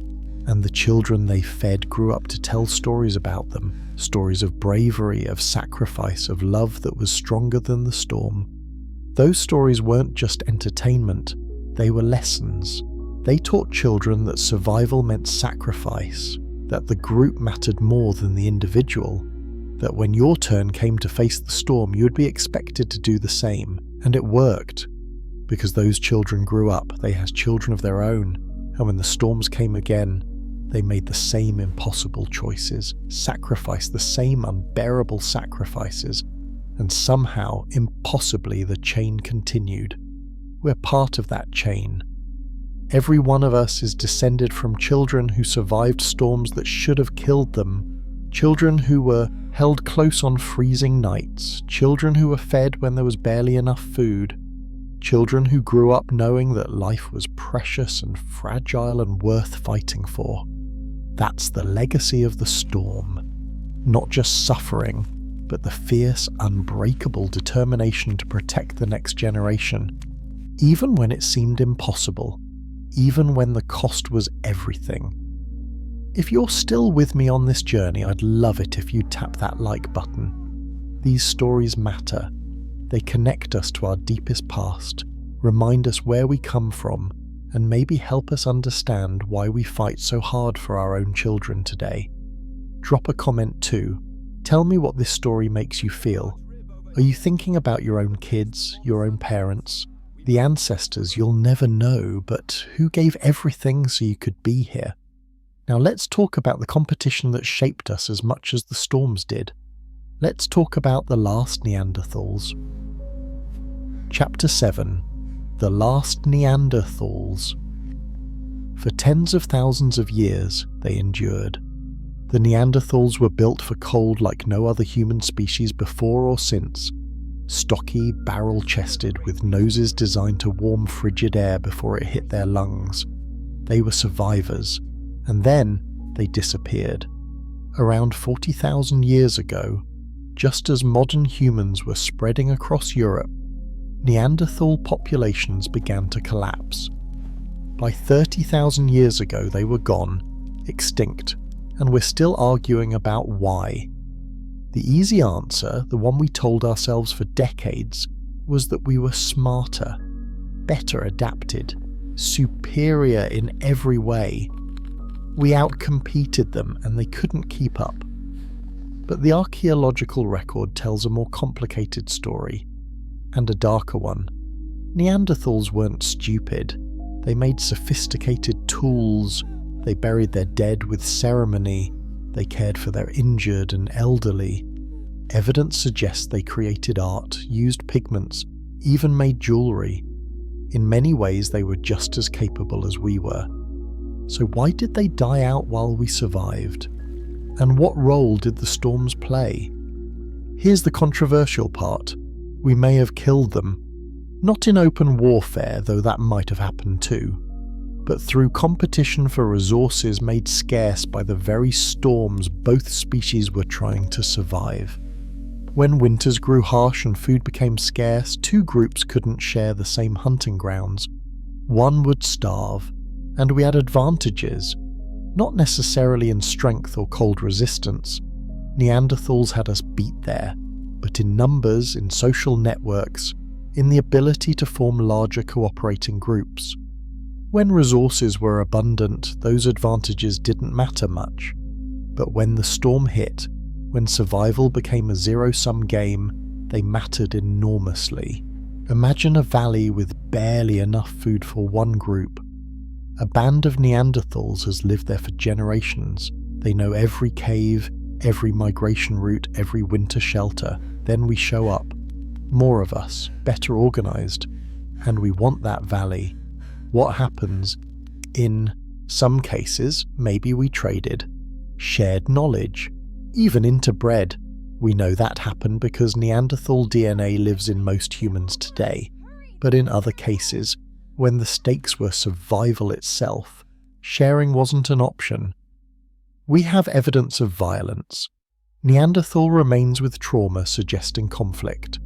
and the children they fed grew up to tell stories about them, stories of bravery, of sacrifice, of love that was stronger than the storm. Those stories weren't just entertainment, they were lessons. They taught children that survival meant sacrifice, that the group mattered more than the individual, that when your turn came to face the storm, you would be expected to do the same. And it worked, because those children grew up, they had children of their own, and when the storms came again, they made the same impossible choices, sacrificed the same unbearable sacrifices, and somehow, impossibly, the chain continued. We're part of that chain. Every one of us is descended from children who survived storms that should have killed them, children who were held close on freezing nights, children who were fed when there was barely enough food, children who grew up knowing that life was precious and fragile and worth fighting for. That's the legacy of the storm. Not just suffering, but the fierce, unbreakable determination to protect the next generation, even when it seemed impossible. Even when the cost was everything. If you're still with me on this journey, I'd love it if you'd tap that like button. These stories matter. They connect us to our deepest past, remind us where we come from, and maybe help us understand why we fight so hard for our own children today. Drop a comment too. Tell me what this story makes you feel. Are you thinking about your own kids, your own parents? The ancestors you'll never know, but who gave everything so you could be here? Now let's talk about the competition that shaped us as much as the storms did. Let's talk about the last Neanderthals. Chapter 7. The Last Neanderthals. For tens of thousands of years, they endured. The Neanderthals were built for cold like no other human species before or since. Stocky, barrel-chested, with noses designed to warm frigid air before it hit their lungs. They were survivors, and then they disappeared. Around 40,000 years ago, just as modern humans were spreading across Europe, Neanderthal populations began to collapse. By 30,000 years ago they were gone, extinct, and we're still arguing about why. The easy answer, the one we told ourselves for decades, was that we were smarter, better adapted, superior in every way. We outcompeted them and they couldn't keep up. But the archaeological record tells a more complicated story, and a darker one. Neanderthals weren't stupid. They made sophisticated tools, they buried their dead with ceremony, they cared for their injured and elderly. Evidence suggests they created art, used pigments, even made jewellery. In many ways they were just as capable as we were. So why did they die out while we survived? And what role did the storms play? Here's the controversial part. We may have killed them. Not in open warfare, though that might have happened too, but through competition for resources made scarce by the very storms both species were trying to survive. When winters grew harsh and food became scarce, two groups couldn't share the same hunting grounds. One would starve, and we had advantages, Not necessarily in strength or cold resistance. Neanderthals had us beat there, but in numbers, in social networks, in the ability to form larger cooperating groups. When resources were abundant, those advantages didn't matter much. But when the storm hit, when survival became a zero-sum game, they mattered enormously. Imagine a valley with barely enough food for one group. A band of Neanderthals has lived there for generations. They know every cave, every migration route, every winter shelter. Then we show up. More of us, better organized. And we want that valley. What happens? In some cases, maybe we traded. Shared knowledge. Even interbred. We know that happened because Neanderthal DNA lives in most humans today. But in other cases, when the stakes were survival itself, sharing wasn't an option. We have evidence of violence. Neanderthal remains with trauma suggesting conflict.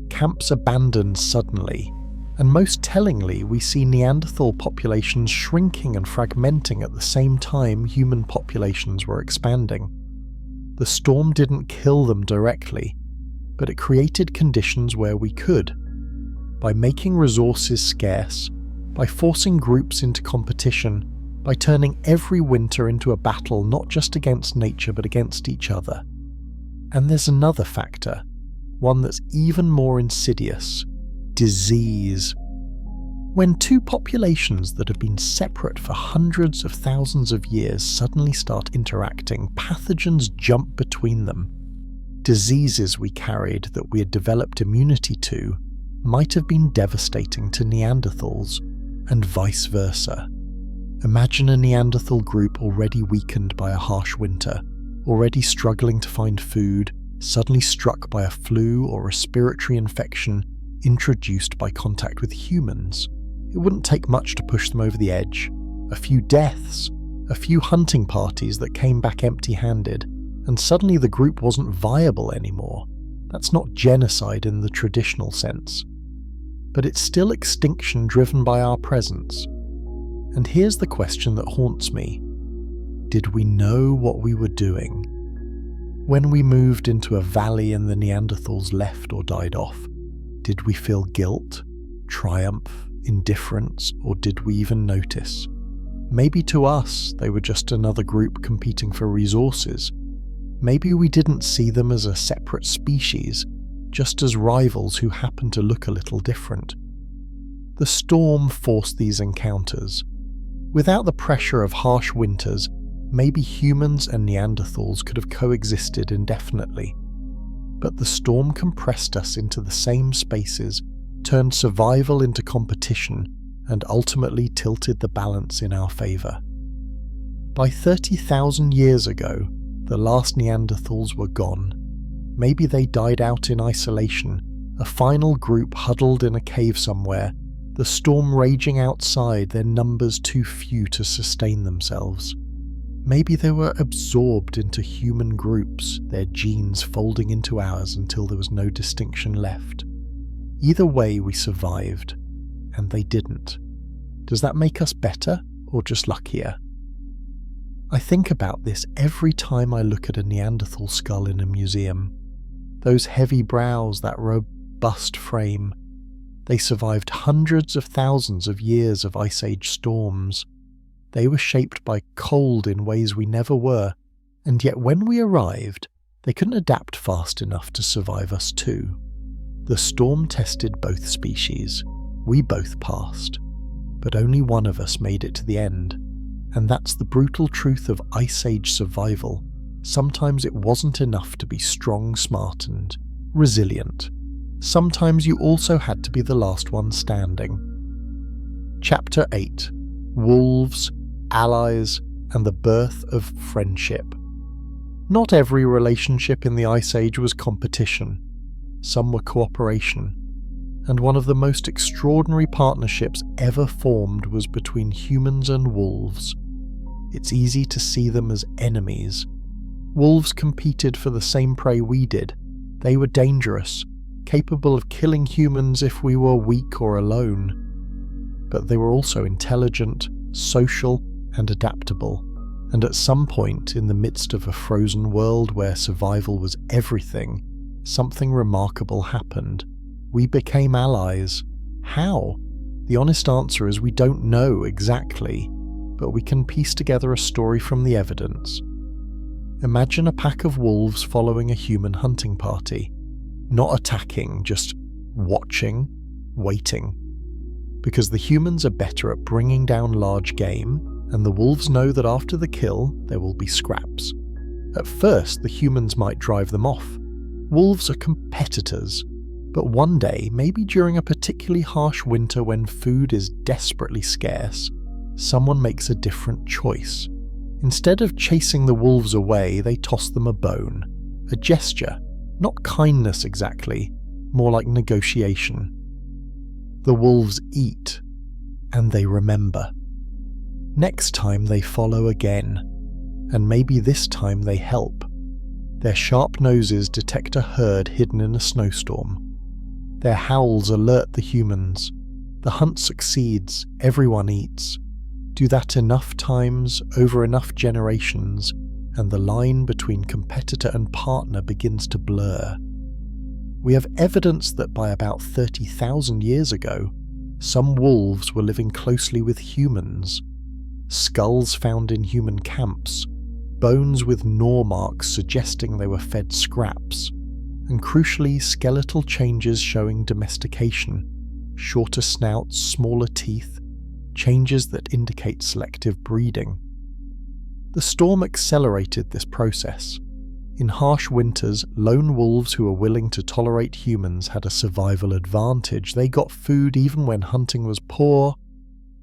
Camps abandoned suddenly, and most tellingly we see Neanderthal populations shrinking and fragmenting at the same time human populations were expanding. The storm didn't kill them directly, but it created conditions where we could. By making resources scarce, by forcing groups into competition, by turning every winter into a battle not just against nature but against each other. And there's another factor, one that's even more insidious: disease. When two populations that have been separate for hundreds of thousands of years suddenly start interacting, pathogens jump between them. Diseases we carried that we had developed immunity to might have been devastating to Neanderthals, and vice versa. Imagine a Neanderthal group already weakened by a harsh winter, already struggling to find food, suddenly struck by a flu or respiratory infection introduced by contact with humans. It wouldn't take much to push them over the edge. A few deaths, a few hunting parties that came back empty-handed, and suddenly the group wasn't viable anymore. That's not genocide in the traditional sense. But it's still extinction driven by our presence. And here's the question that haunts me. Did we know what we were doing? When we moved into a valley and the Neanderthals left or died off, did we feel guilt, triumph, indifference, or did we even notice? Maybe to us, they were just another group competing for resources. Maybe we didn't see them as a separate species, just as rivals who happened to look a little different. The storm forced these encounters. Without the pressure of harsh winters, maybe humans and Neanderthals could have coexisted indefinitely. But the storm compressed us into the same spaces, turned survival into competition, and ultimately tilted the balance in our favour. By 30,000 years ago, the last Neanderthals were gone. Maybe they died out in isolation, a final group huddled in a cave somewhere, the storm raging outside, their numbers too few to sustain themselves. Maybe they were absorbed into human groups, their genes folding into ours until there was no distinction left. Either way, we survived, and they didn't. Does that make us better, or just luckier? I think about this every time I look at a Neanderthal skull in a museum. Those heavy brows, that robust frame. They survived hundreds of thousands of years of Ice Age storms. They were shaped by cold in ways we never were, and yet when we arrived, they couldn't adapt fast enough to survive us too. The storm tested both species. We both passed. But only one of us made it to the end. And that's the brutal truth of Ice Age survival. Sometimes it wasn't enough to be strong, smart, and resilient. Sometimes you also had to be the last one standing. Chapter 8. Wolves, Allies, and the Birth of Friendship. Not every relationship in the Ice Age was competition. Some were cooperation. And one of the most extraordinary partnerships ever formed was between humans and wolves. It's easy to see them as enemies. Wolves competed for the same prey we did. They were dangerous, capable of killing humans if we were weak or alone. But they were also intelligent, social, and adaptable. And at some point, in the midst of a frozen world where survival was everything, something remarkable happened. We became allies. How? The honest answer is we don't know exactly, but we can piece together a story from the evidence. Imagine a pack of wolves following a human hunting party. Not attacking, just watching, waiting. Because the humans are better at bringing down large game, and the wolves know that after the kill, there will be scraps. At first, the humans might drive them off. Wolves are competitors. But one day, maybe during a particularly harsh winter when food is desperately scarce, someone makes a different choice. Instead of chasing the wolves away, they toss them a bone. A gesture. Not kindness exactly, more like negotiation. The wolves eat, and they remember. Next time they follow again, and maybe this time they help. Their sharp noses detect a herd hidden in a snowstorm. Their howls alert the humans. The hunt succeeds, everyone eats. Do that enough times, over enough generations, and the line between competitor and partner begins to blur. We have evidence that by about 30,000 years ago, some wolves were living closely with humans. Skulls found in human camps, bones with gnaw marks suggesting they were fed scraps, and crucially skeletal changes showing domestication, shorter snouts, smaller teeth, changes that indicate selective breeding. The storm accelerated this process. In harsh winters, lone wolves who were willing to tolerate humans had a survival advantage. They got food even when hunting was poor.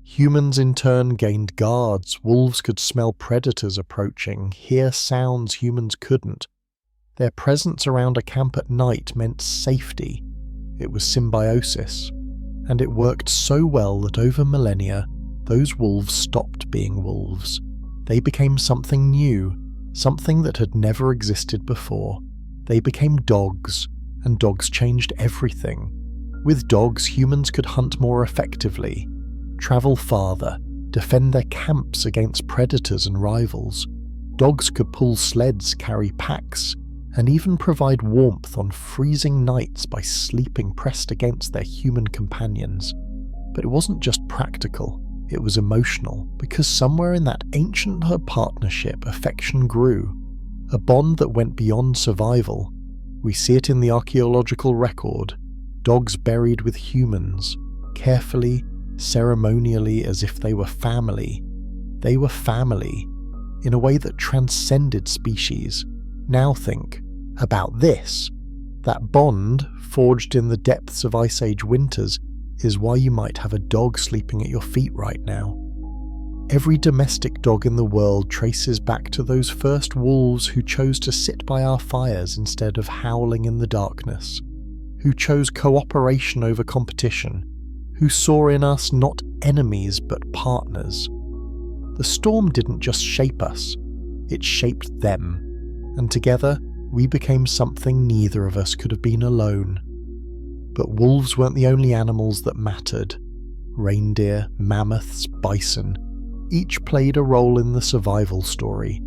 Humans in turn gained guards. Wolves could smell predators approaching, hear sounds humans couldn't. Their presence around a camp at night meant safety. It was symbiosis. And it worked so well that over millennia, those wolves stopped being wolves. They became something new, something that had never existed before. They became dogs, and dogs changed everything. With dogs, humans could hunt more effectively, travel farther, defend their camps against predators and rivals. Dogs could pull sleds, carry packs, and even provide warmth on freezing nights by sleeping pressed against their human companions. But it wasn't just practical, it was emotional, because somewhere in that ancient partnership, affection grew. A bond that went beyond survival. We see it in the archaeological record. Dogs buried with humans, carefully, ceremonially, as if they were family. They were family, in a way that transcended species. Now think about this. That bond, forged in the depths of Ice Age winters, is why you might have a dog sleeping at your feet right now. Every domestic dog in the world traces back to those first wolves who chose to sit by our fires instead of howling in the darkness, who chose cooperation over competition, who saw in us not enemies but partners. The storm didn't just shape us, it shaped them, and together we became something neither of us could have been alone. But wolves weren't the only animals that mattered. Reindeer, mammoths, bison, each played a role in the survival story.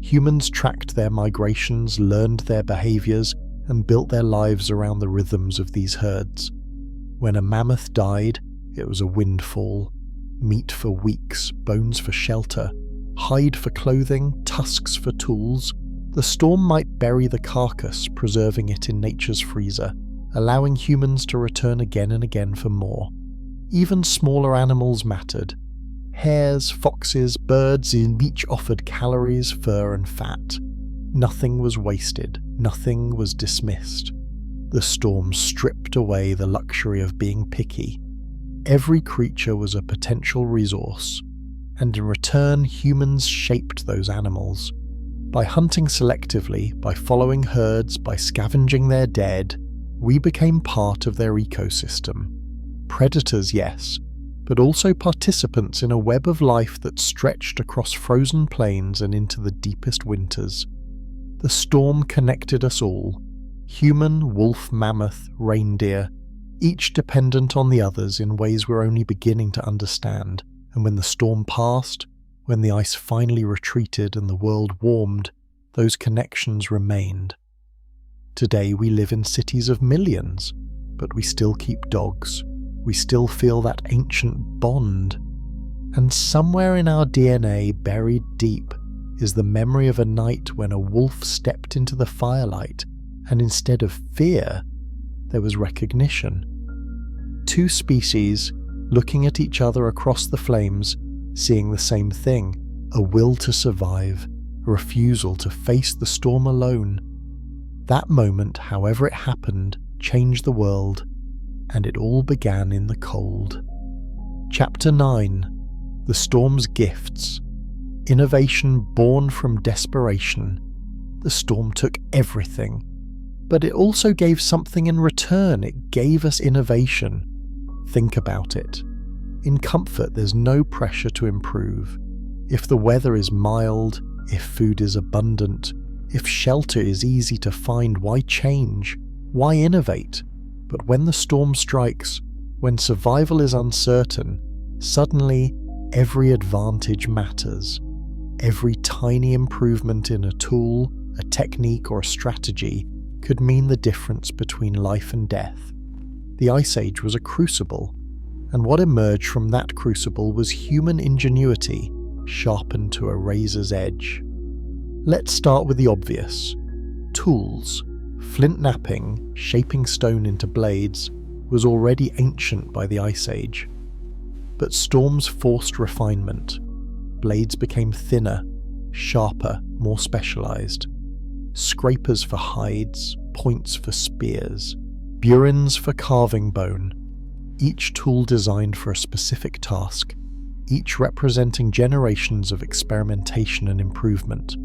Humans tracked their migrations, learned their behaviors, and built their lives around the rhythms of these herds. When a mammoth died, it was a windfall. Meat for weeks, bones for shelter, hide for clothing, tusks for tools. The storm might bury the carcass, preserving it in nature's freezer, allowing humans to return again and again for more. Even smaller animals mattered. Hares, foxes, birds, each offered calories, fur and fat. Nothing was wasted, nothing was dismissed. The storm stripped away the luxury of being picky. Every creature was a potential resource, and in return humans shaped those animals. By hunting selectively, by following herds, by scavenging their dead, we became part of their ecosystem. Predators, yes, but also participants in a web of life that stretched across frozen plains and into the deepest winters. The storm connected us all. Human, wolf, mammoth, reindeer, each dependent on the others in ways we're only beginning to understand, and when the storm passed, When the ice finally retreated and the world warmed, those connections remained. Today we live in cities of millions, but we still keep dogs. We still feel that ancient bond. And somewhere in our DNA, buried deep, is the memory of a night when a wolf stepped into the firelight, and instead of fear, there was recognition. Two species looking at each other across the flames, seeing the same thing, a will to survive, a refusal to face the storm alone. That moment, however it happened, changed the world, and it all began in the cold. Chapter 9. The Storm's Gifts. Innovation born from desperation. The storm took everything, but it also gave something in return. It gave us innovation. Think about it. In comfort, there's no pressure to improve. If the weather is mild, if food is abundant, if shelter is easy to find, why change? Why innovate? But when the storm strikes, when survival is uncertain, suddenly every advantage matters. Every tiny improvement in a tool, a technique, or a strategy could mean the difference between life and death. The Ice Age was a crucible, and what emerged from that crucible was human ingenuity, sharpened to a razor's edge. Let's start with the obvious. Tools. Flint knapping, shaping stone into blades, was already ancient by the Ice Age. But storms forced refinement. Blades became thinner, sharper, more specialized. Scrapers for hides, points for spears, burins for carving bone. Each tool designed for a specific task, each representing generations of experimentation and improvement.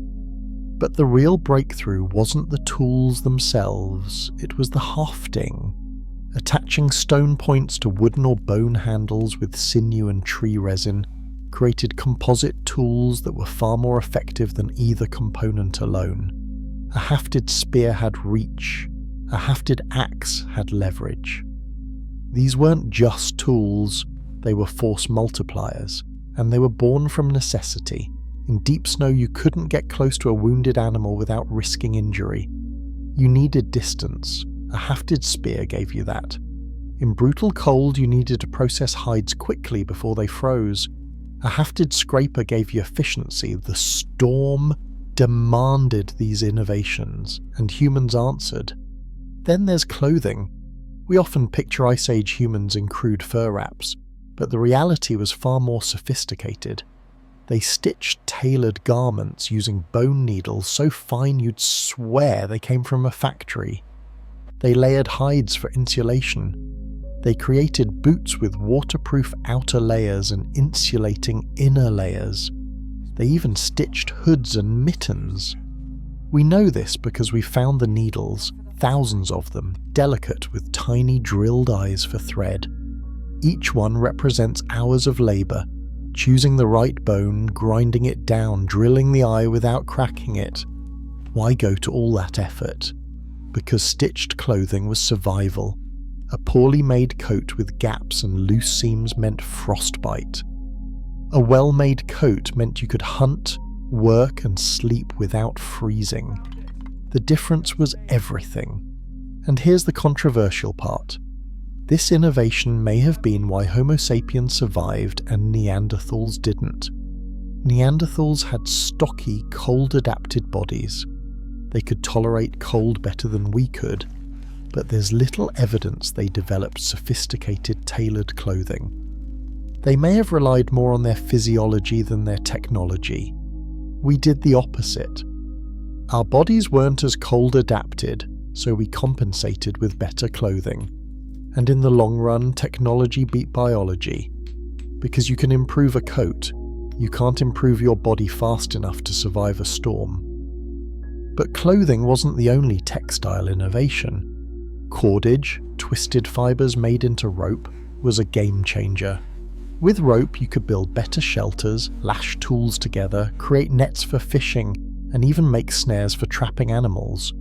But the real breakthrough wasn't the tools themselves, it was the hafting. Attaching stone points to wooden or bone handles with sinew and tree resin created composite tools that were far more effective than either component alone. A hafted spear had reach, a hafted axe had leverage. These weren't just tools, they were force multipliers, and they were born from necessity. In deep snow you couldn't get close to a wounded animal without risking injury. You needed distance. A hafted spear gave you that. In brutal cold you needed to process hides quickly before they froze. A hafted scraper gave you efficiency. The storm demanded these innovations, and humans answered. Then there's clothing. We often picture Ice Age humans in crude fur wraps, but the reality was far more sophisticated. They stitched tailored garments using bone needles so fine you'd swear they came from a factory. They layered hides for insulation. They created boots with waterproof outer layers and insulating inner layers. They even stitched hoods and mittens. We know this because we found the needles, thousands of them, delicate with tiny drilled eyes for thread. Each one represents hours of labour, choosing the right bone, grinding it down, drilling the eye without cracking it. Why go to all that effort? Because stitched clothing was survival. A poorly made coat with gaps and loose seams meant frostbite. A well-made coat meant you could hunt, work, and sleep without freezing. The difference was everything. And here's the controversial part. This innovation may have been why Homo sapiens survived and Neanderthals didn't. Neanderthals had stocky, cold-adapted bodies. They could tolerate cold better than we could, but there's little evidence they developed sophisticated, tailored clothing. They may have relied more on their physiology than their technology. We did the opposite. Our bodies weren't as cold-adapted, so we compensated with better clothing. And in the long run, technology beat biology. Because you can improve a coat, you can't improve your body fast enough to survive a storm. But clothing wasn't the only textile innovation. Cordage, twisted fibers made into rope, was a game changer. With rope you could build better shelters, lash tools together, create nets for fishing, and even make snares for trapping animals.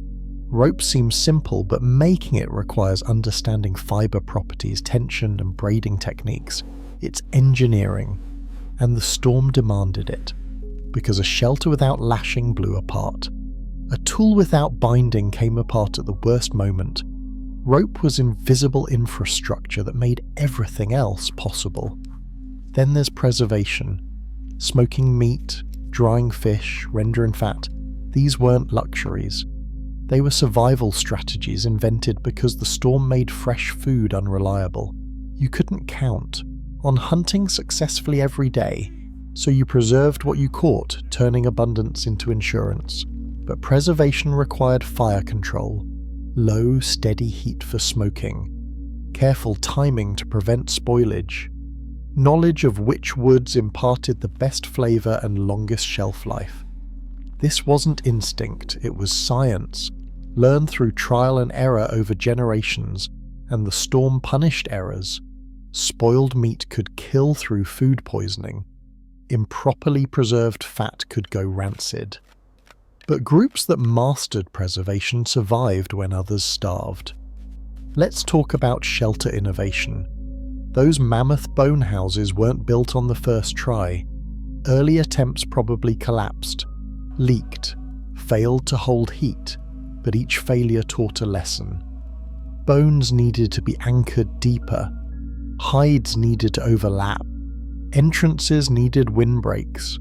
Rope seems simple, but making it requires understanding fiber properties, tension, and braiding techniques. It's engineering. and the storm demanded it, because a shelter without lashing blew apart. A tool without binding came apart at the worst moment. Rope was invisible infrastructure that made everything else possible. Then there's preservation. Smoking meat, drying fish, rendering fat. These weren't luxuries. They were survival strategies invented because the storm made fresh food unreliable. You couldn't count on hunting successfully every day, so you preserved what you caught, turning abundance into insurance. But preservation required fire control, low, steady heat for smoking, careful timing to prevent spoilage, knowledge of which woods imparted the best flavour and longest shelf life. This wasn't instinct, it was science, learned through trial and error over generations, and the storm punished errors. Spoiled meat could kill through food poisoning. Improperly preserved fat could go rancid. But groups that mastered preservation survived when others starved. Let's talk about shelter innovation. Those mammoth bone houses weren't built on the first try. Early attempts probably collapsed, leaked, failed to hold heat, but each failure taught a lesson. Bones needed to be anchored deeper. Hides needed to overlap. Entrances needed windbreaks.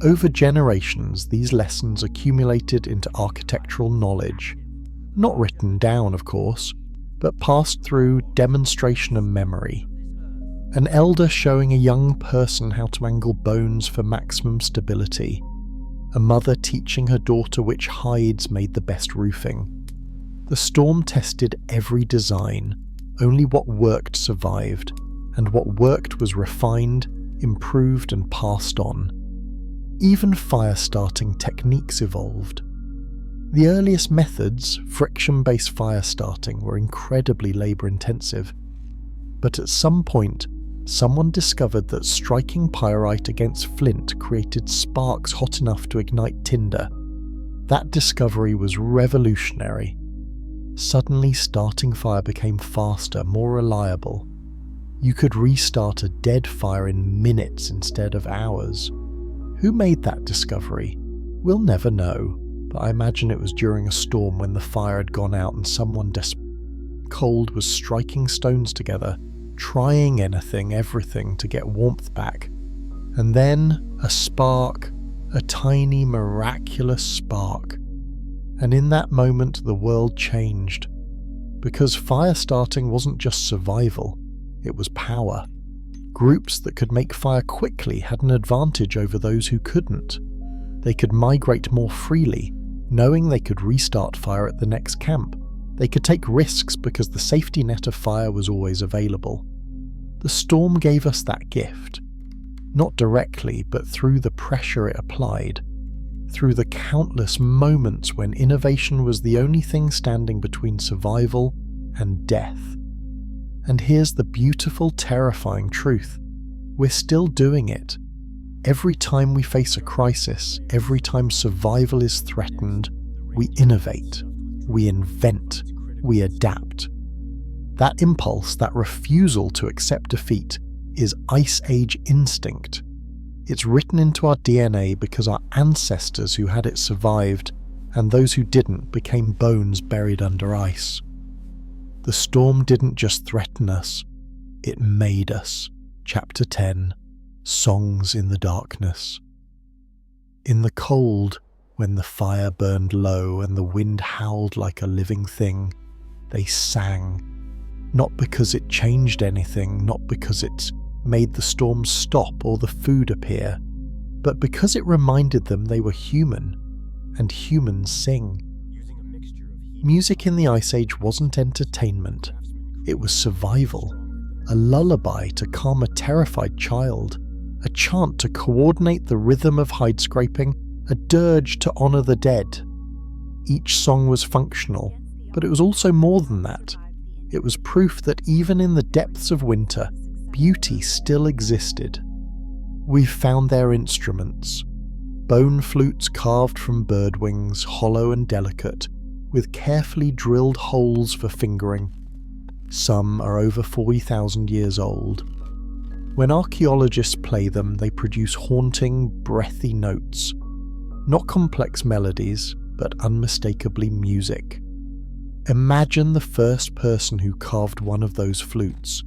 Over generations, these lessons accumulated into architectural knowledge. Not written down, of course, but passed through demonstration and memory. An elder showing a young person how to angle bones for maximum stability. A mother teaching her daughter which hides made the best roofing. The storm tested every design. Only what worked survived, and what worked was refined, improved, and passed on. Even fire-starting techniques evolved. The earliest methods, friction-based fire starting, were incredibly labour-intensive. But at some point, someone discovered that striking pyrite against flint created sparks hot enough to ignite tinder. That discovery was revolutionary. Suddenly, starting fire became faster, more reliable. You could restart a dead fire in minutes instead of hours. Who made that discovery? We'll never know, but I imagine it was during a storm when the fire had gone out and someone cold was striking stones together, trying anything, everything to get warmth back. And then a spark, a tiny, miraculous spark. And in that moment, the world changed. Because fire starting wasn't just survival, it was power. Groups that could make fire quickly had an advantage over those who couldn't. They could migrate more freely, knowing they could restart fire at the next camp. They could take risks because the safety net of fire was always available. The storm gave us that gift. Not directly, but through the pressure it applied. Through the countless moments when innovation was the only thing standing between survival and death. And here's the beautiful, terrifying truth. We're still doing it. Every time we face a crisis, every time survival is threatened, we innovate, we invent, we adapt. That impulse, that refusal to accept defeat, is Ice Age instinct. It's written into our DNA because our ancestors who had it survived, and those who didn't became bones buried under ice. The storm didn't just threaten us, it made us. Chapter 10. Songs in the Darkness. In the cold, when the fire burned low and the wind howled like a living thing, they sang. Not because it changed anything, not because it made the storm stop or the food appear, but because it reminded them they were human, and humans sing. Music in the Ice Age wasn't entertainment, it was survival, a lullaby to calm a terrified child, a chant to coordinate the rhythm of hide scraping, a dirge to honour the dead. Each song was functional, but it was also more than that. It was proof that even in the depths of winter, beauty still existed. We've found their instruments. Bone flutes carved from bird wings, hollow and delicate, with carefully drilled holes for fingering. Some are over 40,000 years old. When archaeologists play them, they produce haunting, breathy notes. Not complex melodies, but unmistakably music. Imagine the first person who carved one of those flutes.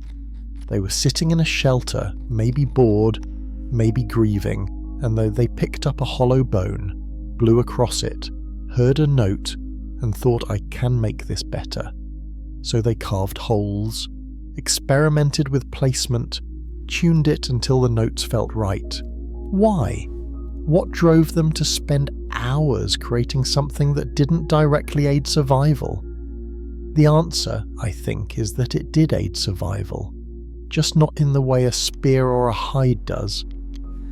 They were sitting in a shelter, maybe bored, maybe grieving, and though they picked up a hollow bone, blew across it, heard a note, and thought, I can make this better. So they carved holes, experimented with placement, tuned it until the notes felt right. Why? What drove them to spend hours creating something that didn't directly aid survival? The answer, I think, is that it did aid survival, just not in the way a spear or a hide does.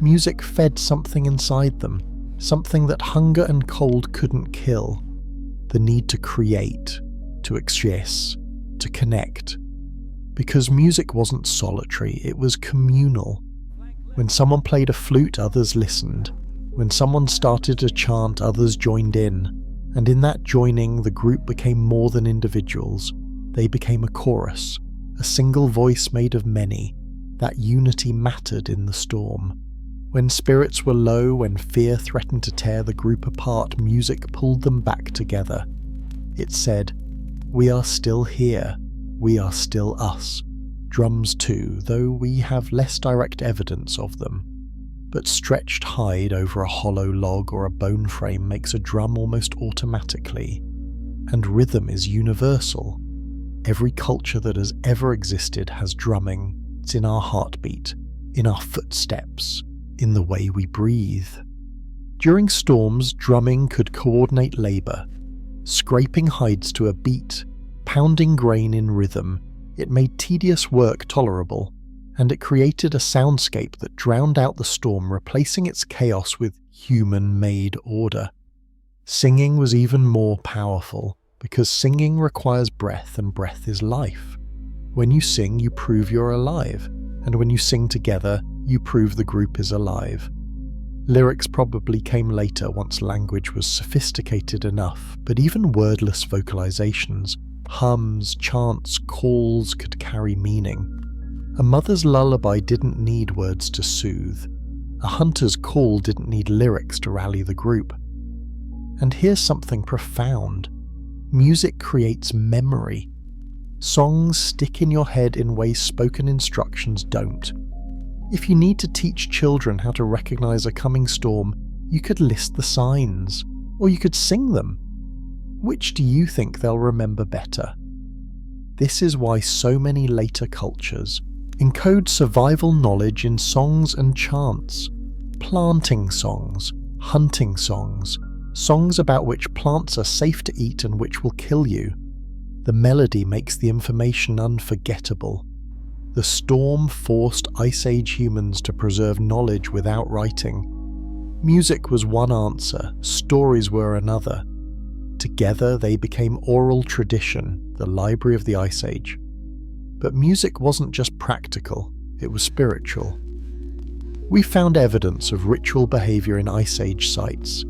Music fed something inside them, something that hunger and cold couldn't kill. The need to create, to express, to connect. Because music wasn't solitary, it was communal. When someone played a flute, others listened. When someone started a chant, others joined in. And in that joining, the group became more than individuals. They became a chorus, a single voice made of many. That unity mattered in the storm. When spirits were low, when fear threatened to tear the group apart, music pulled them back together. It said, we are still here. We are still us. Drums too, though we have less direct evidence of them. But stretched hide over a hollow log or a bone frame makes a drum almost automatically. And rhythm is universal. Every culture that has ever existed has drumming. It's in our heartbeat, in our footsteps, in the way we breathe. During storms, drumming could coordinate labour. Scraping hides to a beat, pounding grain in rhythm, it made tedious work tolerable, and it created a soundscape that drowned out the storm, replacing its chaos with human-made order. Singing was even more powerful, because singing requires breath, and breath is life. When you sing, you prove you're alive, and when you sing together, you prove the group is alive. Lyrics probably came later once language was sophisticated enough, but even wordless vocalizations, hums, chants, calls could carry meaning. A mother's lullaby didn't need words to soothe. A hunter's call didn't need lyrics to rally the group. And here's something profound. Music creates memory. Songs stick in your head in ways spoken instructions don't. If you need to teach children how to recognize a coming storm, you could list the signs, or you could sing them. Which do you think they'll remember better? This is why so many later cultures encode survival knowledge in songs and chants. Planting songs, hunting songs, songs about which plants are safe to eat and which will kill you. The melody makes the information unforgettable. The storm forced Ice Age humans to preserve knowledge without writing. Music was one answer, stories were another. Together they became oral tradition, the library of the Ice Age. But music wasn't just practical, it was spiritual. We found evidence of ritual behaviour in Ice Age sites.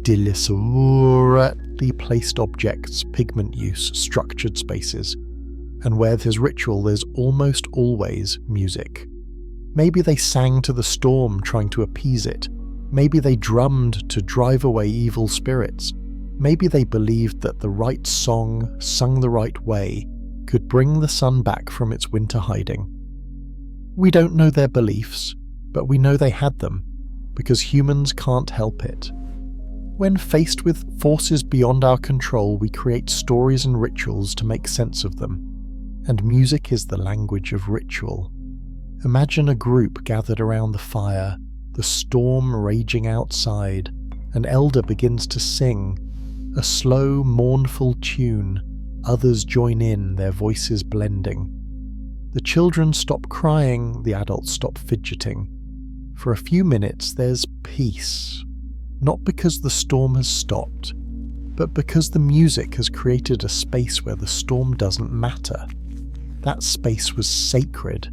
Deliberately placed objects, pigment use, structured spaces. And where there's ritual, there's almost always music. Maybe they sang to the storm, trying to appease it. Maybe they drummed to drive away evil spirits. Maybe they believed that the right song, sung the right way, could bring the sun back from its winter hiding. We don't know their beliefs, but we know they had them, because humans can't help it. When faced with forces beyond our control, we create stories and rituals to make sense of them. And music is the language of ritual. Imagine a group gathered around the fire, the storm raging outside. An elder begins to sing, a slow, mournful tune. Others join in, their voices blending. The children stop crying, the adults stop fidgeting. For a few minutes there's peace. Not because the storm has stopped, but because the music has created a space where the storm doesn't matter. That space was sacred.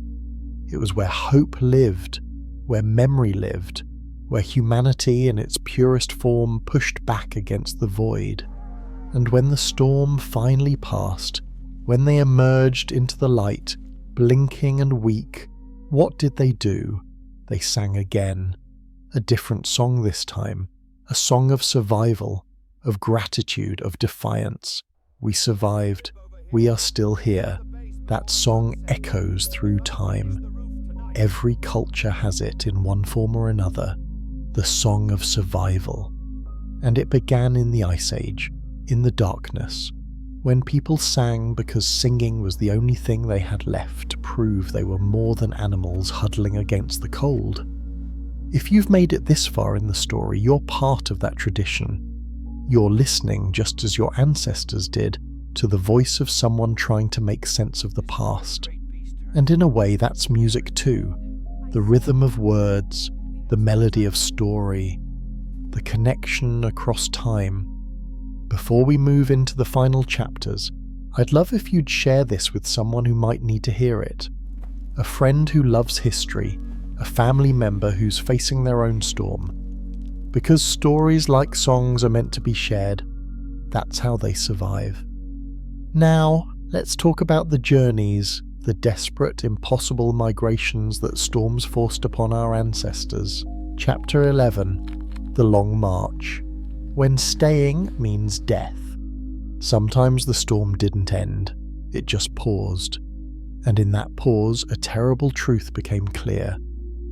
It was where hope lived, where memory lived, where humanity in its purest form pushed back against the void. And when the storm finally passed, when they emerged into the light, blinking and weak, What did they do? They sang again. A different song this time. A song of survival, of gratitude, of defiance. We survived. We are still here. That song echoes through time. Every culture has it in one form or another. The song of survival. And it began in the Ice Age, in the darkness, when people sang because singing was the only thing they had left to prove they were more than animals huddling against the cold. If you've made it this far in the story, you're part of that tradition. You're listening, just as your ancestors did, to the voice of someone trying to make sense of the past. And in a way, that's music too. The rhythm of words, the melody of story, the connection across time. Before we move into the final chapters, I'd love if you'd share this with someone who might need to hear it. A friend who loves history, a family member who's facing their own storm. Because stories like songs are meant to be shared, that's how they survive. Now, let's talk about the journeys, the desperate, impossible migrations that storms forced upon our ancestors. Chapter 11, The Long March. When staying means death. Sometimes the storm didn't end, it just paused. And in that pause, a terrible truth became clear.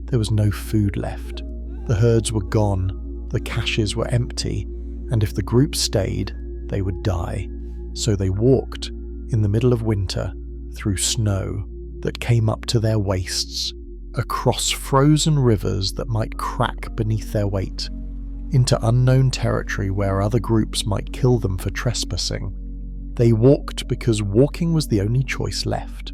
There was no food left. The herds were gone, the caches were empty, and if the group stayed, they would die. So they walked, in the middle of winter, through snow that came up to their waists, across frozen rivers that might crack beneath their weight, into unknown territory where other groups might kill them for trespassing. They walked because walking was the only choice left.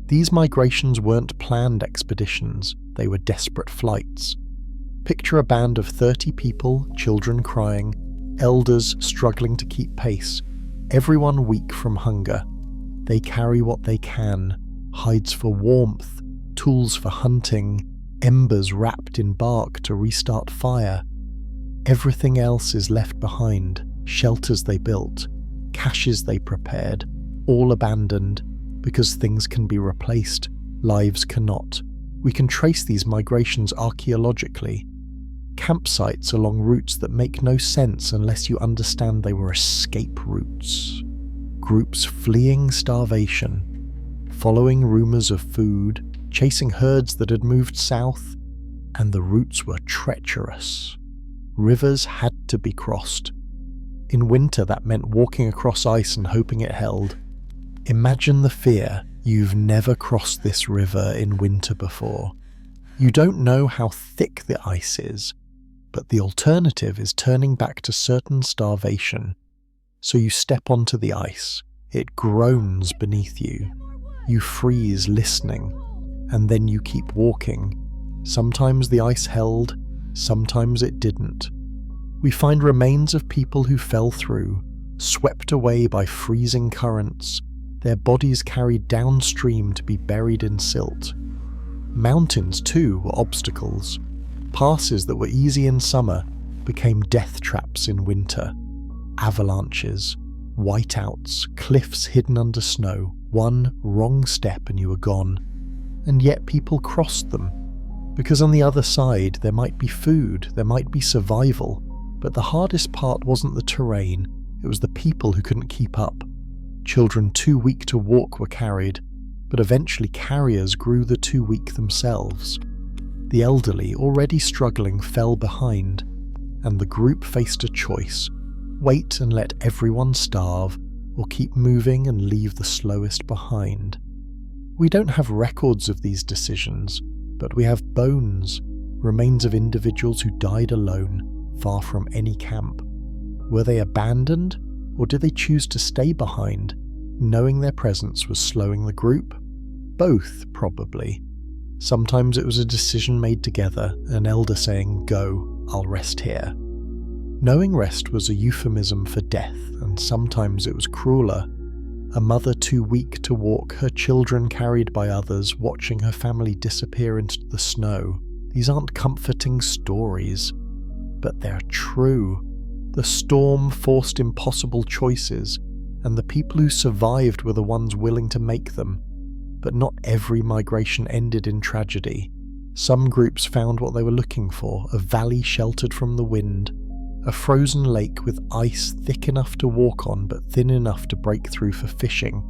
These migrations weren't planned expeditions, they were desperate flights. Picture a band of 30 people, children crying, elders struggling to keep pace, everyone weak from hunger. They carry what they can, hides for warmth, tools for hunting, embers wrapped in bark to restart fire. Everything else is left behind, shelters they built, caches they prepared, all abandoned, because things can be replaced, lives cannot. We can trace these migrations archaeologically. Campsites along routes that make no sense unless you understand they were escape routes. Groups fleeing starvation, following rumors of food, chasing herds that had moved south, and the routes were treacherous. Rivers had to be crossed. In winter, that meant walking across ice and hoping it held. Imagine the fear. You've never crossed this river in winter before. You don't know how thick the ice is, but the alternative is turning back to certain starvation. So you step onto the ice. It groans beneath you. You freeze listening, and then you keep walking. Sometimes the ice held, sometimes it didn't. We find remains of people who fell through, swept away by freezing currents, their bodies carried downstream to be buried in silt. Mountains, too, were obstacles. Passes that were easy in summer became death traps in winter. Avalanches, whiteouts, cliffs hidden under snow. One wrong step and you were gone. And yet people crossed them, because on the other side there might be food, there might be survival. But the hardest part wasn't the terrain, it was the people who couldn't keep up. Children too weak to walk were carried, but eventually carriers grew the too weak themselves. The elderly, already struggling, fell behind, and the group faced a choice: wait and let everyone starve, or keep moving and leave the slowest behind. We don't have records of these decisions, but we have bones, remains of individuals who died alone, far from any camp. Were they abandoned, or did they choose to stay behind, knowing their presence was slowing the group? Both, probably. Sometimes it was a decision made together, an elder saying, "Go, I'll rest here." Knowing rest was a euphemism for death, and sometimes it was crueler. A mother too weak to walk, her children carried by others, watching her family disappear into the snow. These aren't comforting stories, but they're true. The storm forced impossible choices, and the people who survived were the ones willing to make them. But not every migration ended in tragedy. Some groups found what they were looking for, a valley sheltered from the wind, a frozen lake with ice thick enough to walk on but thin enough to break through for fishing,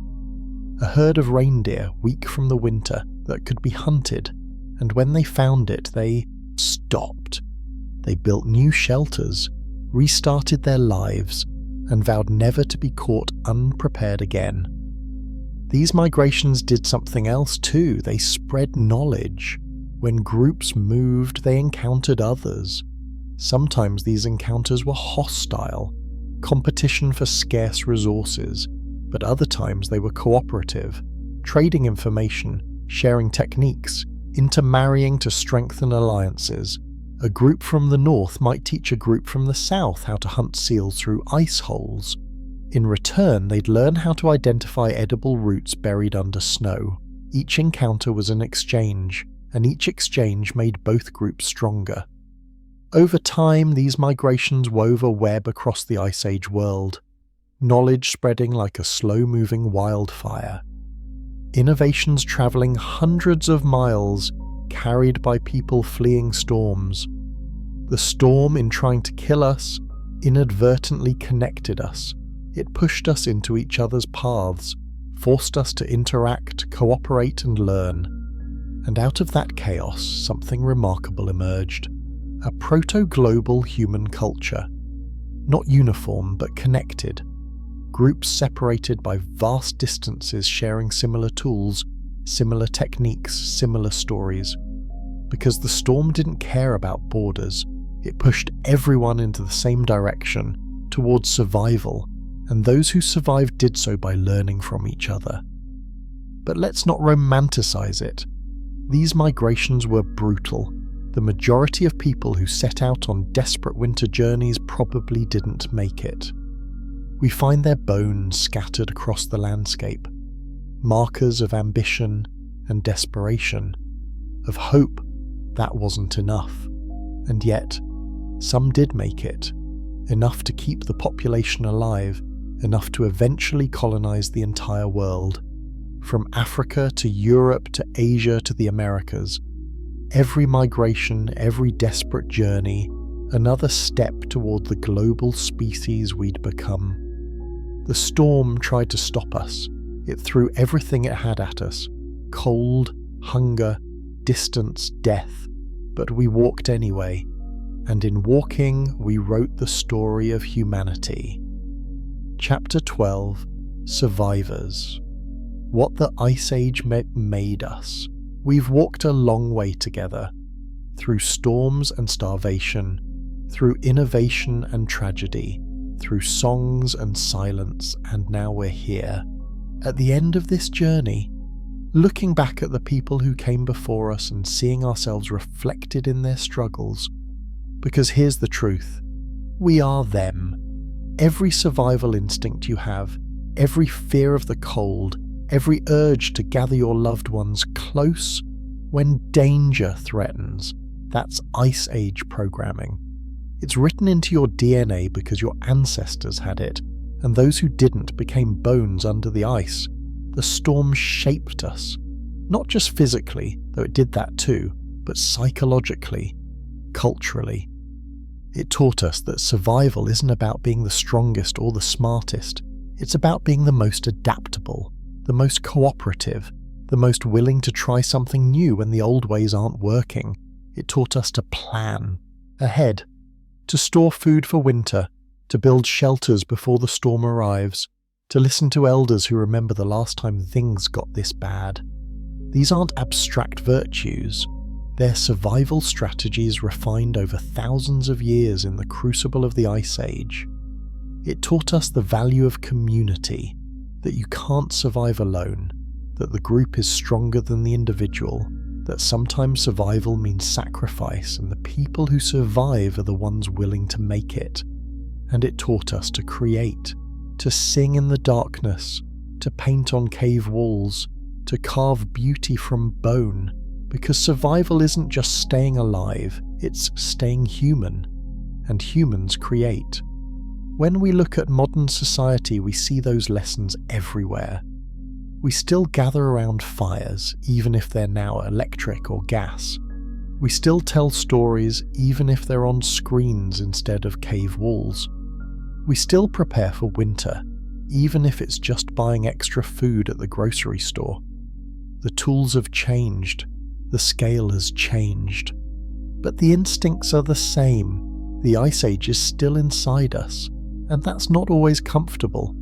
a herd of reindeer weak from the winter that could be hunted, and when they found it, they stopped. They built new shelters, restarted their lives, and vowed never to be caught unprepared again. These migrations did something else too. They spread knowledge. When groups moved, they encountered others. Sometimes these encounters were hostile, competition for scarce resources, but other times they were cooperative, trading information, sharing techniques, intermarrying to strengthen alliances. A group from the north might teach a group from the south how to hunt seals through ice holes. In return, they'd learn how to identify edible roots buried under snow. Each encounter was an exchange, and each exchange made both groups stronger. Over time, these migrations wove a web across the Ice Age world, knowledge spreading like a slow-moving wildfire. Innovations travelling hundreds of miles, carried by people fleeing storms. The storm, in trying to kill us, inadvertently connected us. It pushed us into each other's paths, forced us to interact, cooperate and learn. And out of that chaos, something remarkable emerged. A proto-global human culture. Not uniform, but connected. Groups separated by vast distances sharing similar tools, similar techniques, similar stories. Because the storm didn't care about borders, it pushed everyone into the same direction, towards survival, and those who survived did so by learning from each other. But let's not romanticize it. These migrations were brutal. The majority of people who set out on desperate winter journeys probably didn't make it. We find their bones scattered across the landscape, markers of ambition and desperation, of hope that wasn't enough. And yet, some did make it, enough to keep the population alive, enough to eventually colonize the entire world. From Africa to Europe to Asia to the Americas, every migration, every desperate journey, another step toward the global species we'd become. The storm tried to stop us. It threw everything it had at us: cold, hunger, distance, death. But we walked anyway, and in walking, we wrote the story of humanity. Chapter 12: Survivors. What the Ice Age made us. We've walked a long way together, through storms and starvation, through innovation and tragedy, through songs and silence, and now we're here. At the end of this journey, looking back at the people who came before us and seeing ourselves reflected in their struggles. Because here's the truth: we are them. Every survival instinct you have, every fear of the cold, every urge to gather your loved ones close when danger threatens, that's Ice Age programming. It's written into your DNA because your ancestors had it, and those who didn't became bones under the ice. The storm shaped us, not just physically, though it did that too, but psychologically, culturally. It taught us that survival isn't about being the strongest or the smartest. It's about being the most adaptable, the most cooperative, the most willing to try something new when the old ways aren't working. It taught us to plan ahead, to store food for winter, to build shelters before the storm arrives, to listen to elders who remember the last time things got this bad. These aren't abstract virtues. They're survival strategies refined over thousands of years in the crucible of the Ice Age. It taught us the value of community, that you can't survive alone, that the group is stronger than the individual, that sometimes survival means sacrifice and the people who survive are the ones willing to make it. And it taught us to create, to sing in the darkness, to paint on cave walls, to carve beauty from bone, because survival isn't just staying alive, it's staying human, and humans create. When we look at modern society, we see those lessons everywhere. We still gather around fires, even if they're now electric or gas. We still tell stories, even if they're on screens instead of cave walls. We still prepare for winter, even if it's just buying extra food at the grocery store. The tools have changed, the scale has changed, but the instincts are the same. The Ice Age is still inside us, and that's not always comfortable,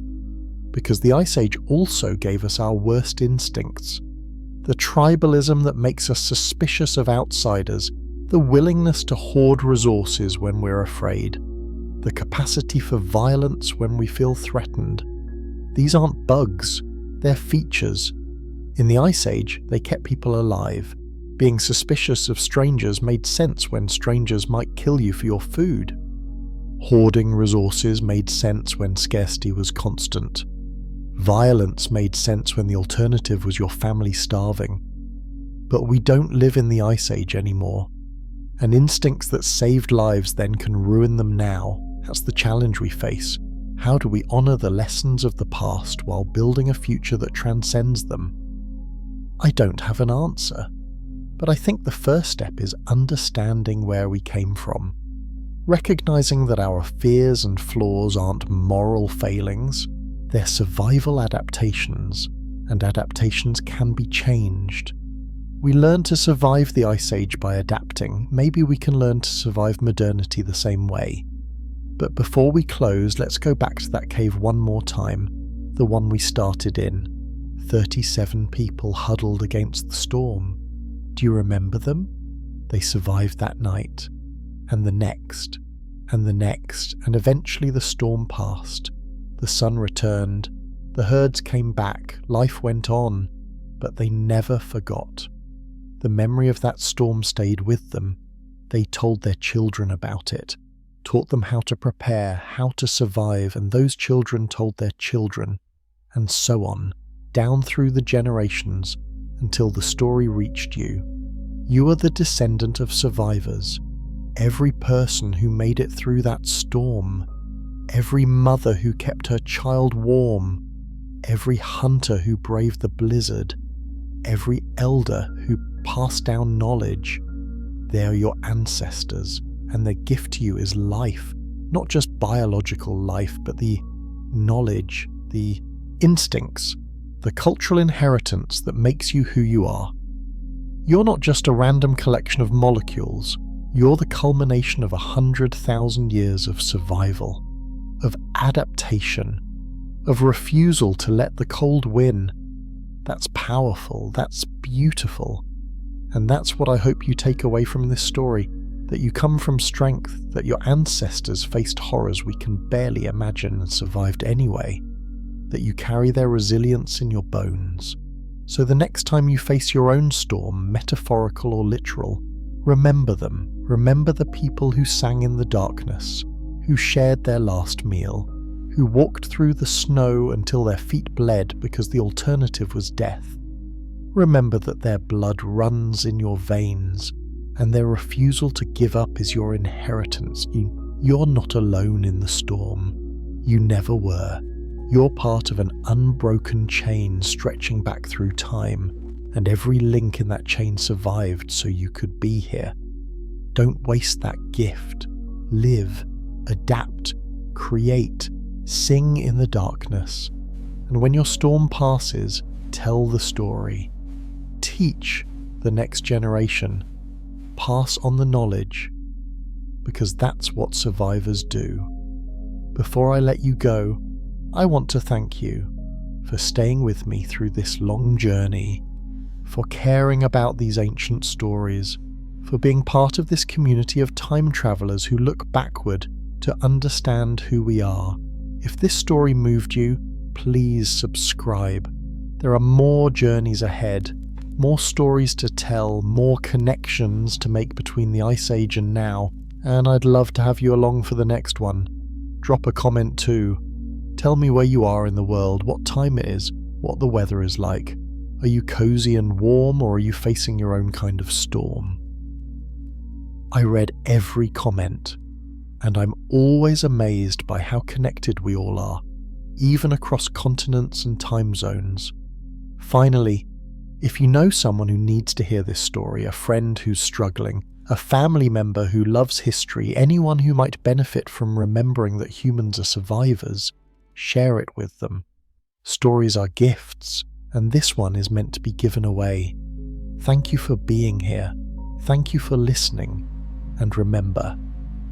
because the Ice Age also gave us our worst instincts. The tribalism that makes us suspicious of outsiders, the willingness to hoard resources when we're afraid, the capacity for violence when we feel threatened. These aren't bugs, they're features. In the Ice Age, they kept people alive. Being suspicious of strangers made sense when strangers might kill you for your food. Hoarding resources made sense when scarcity was constant. Violence made sense when the alternative was your family starving. But we don't live in the Ice Age anymore, and instincts that saved lives then can ruin them now. That's the challenge we face. How do we honour the lessons of the past while building a future that transcends them? I don't have an answer, but I think the first step is understanding where we came from, recognising that our fears and flaws aren't moral failings, they're survival adaptations, and adaptations can be changed. We learn to survive the Ice Age by adapting. Maybe we can learn to survive modernity the same way. But before we close, let's go back to that cave one more time, the one we started in. 37 people huddled against the storm. Do you remember them? They survived that night, and the next, and the next, and eventually the storm passed. The sun returned, the herds came back, life went on, but they never forgot. The memory of that storm stayed with them. They told their children about it, taught them how to prepare, how to survive, and those children told their children, and so on, down through the generations, until the story reached you. You are the descendant of survivors. Every person who made it through that storm, every mother who kept her child warm, every hunter who braved the blizzard, every elder who passed down knowledge. They are your ancestors, and their gift to you is life, not just biological life, but the knowledge, the instincts, the cultural inheritance that makes you who you are. You're not just a random collection of molecules, you're the culmination of 100,000 years of survival, of adaptation, of refusal to let the cold win. That's powerful, that's beautiful, and that's what I hope you take away from this story, that you come from strength, that your ancestors faced horrors we can barely imagine and survived anyway, that you carry their resilience in your bones. So the next time you face your own storm, metaphorical or literal, remember them. Remember the people who sang in the darkness, who shared their last meal, who walked through the snow until their feet bled because the alternative was death. Remember that their blood runs in your veins, and their refusal to give up is your inheritance. You're not alone in the storm. You never were. You're part of an unbroken chain stretching back through time, and every link in that chain survived so you could be here. Don't waste that gift. Live, adapt, create, sing in the darkness. And when your storm passes, tell the story. Teach the next generation. Pass on the knowledge, because that's what survivors do. Before I let you go, I want to thank you for staying with me through this long journey, for caring about these ancient stories, for being part of this community of time travelers who look backward to understand who we are. If this story moved you, please subscribe. There are more journeys ahead, more stories to tell, more connections to make between the Ice Age and now, and I'd love to have you along for the next one. Drop a comment too. Tell me where you are in the world, what time it is, what the weather is like. Are you cozy and warm, or are you facing your own kind of storm? I read every comment, and I'm always amazed by how connected we all are, even across continents and time zones. Finally, if you know someone who needs to hear this story, a friend who's struggling, a family member who loves history, anyone who might benefit from remembering that humans are survivors, share it with them. Stories are gifts, and this one is meant to be given away. Thank you for being here. Thank you for listening. And remember,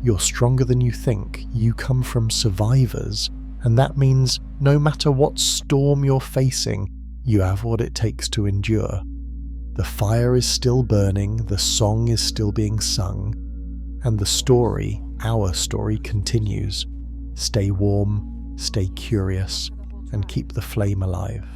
you're stronger than you think. You come from survivors, and that means no matter what storm you're facing, you have what it takes to endure. The fire is still burning, the song is still being sung, and the story, our story, continues. Stay warm, stay curious, and keep the flame alive.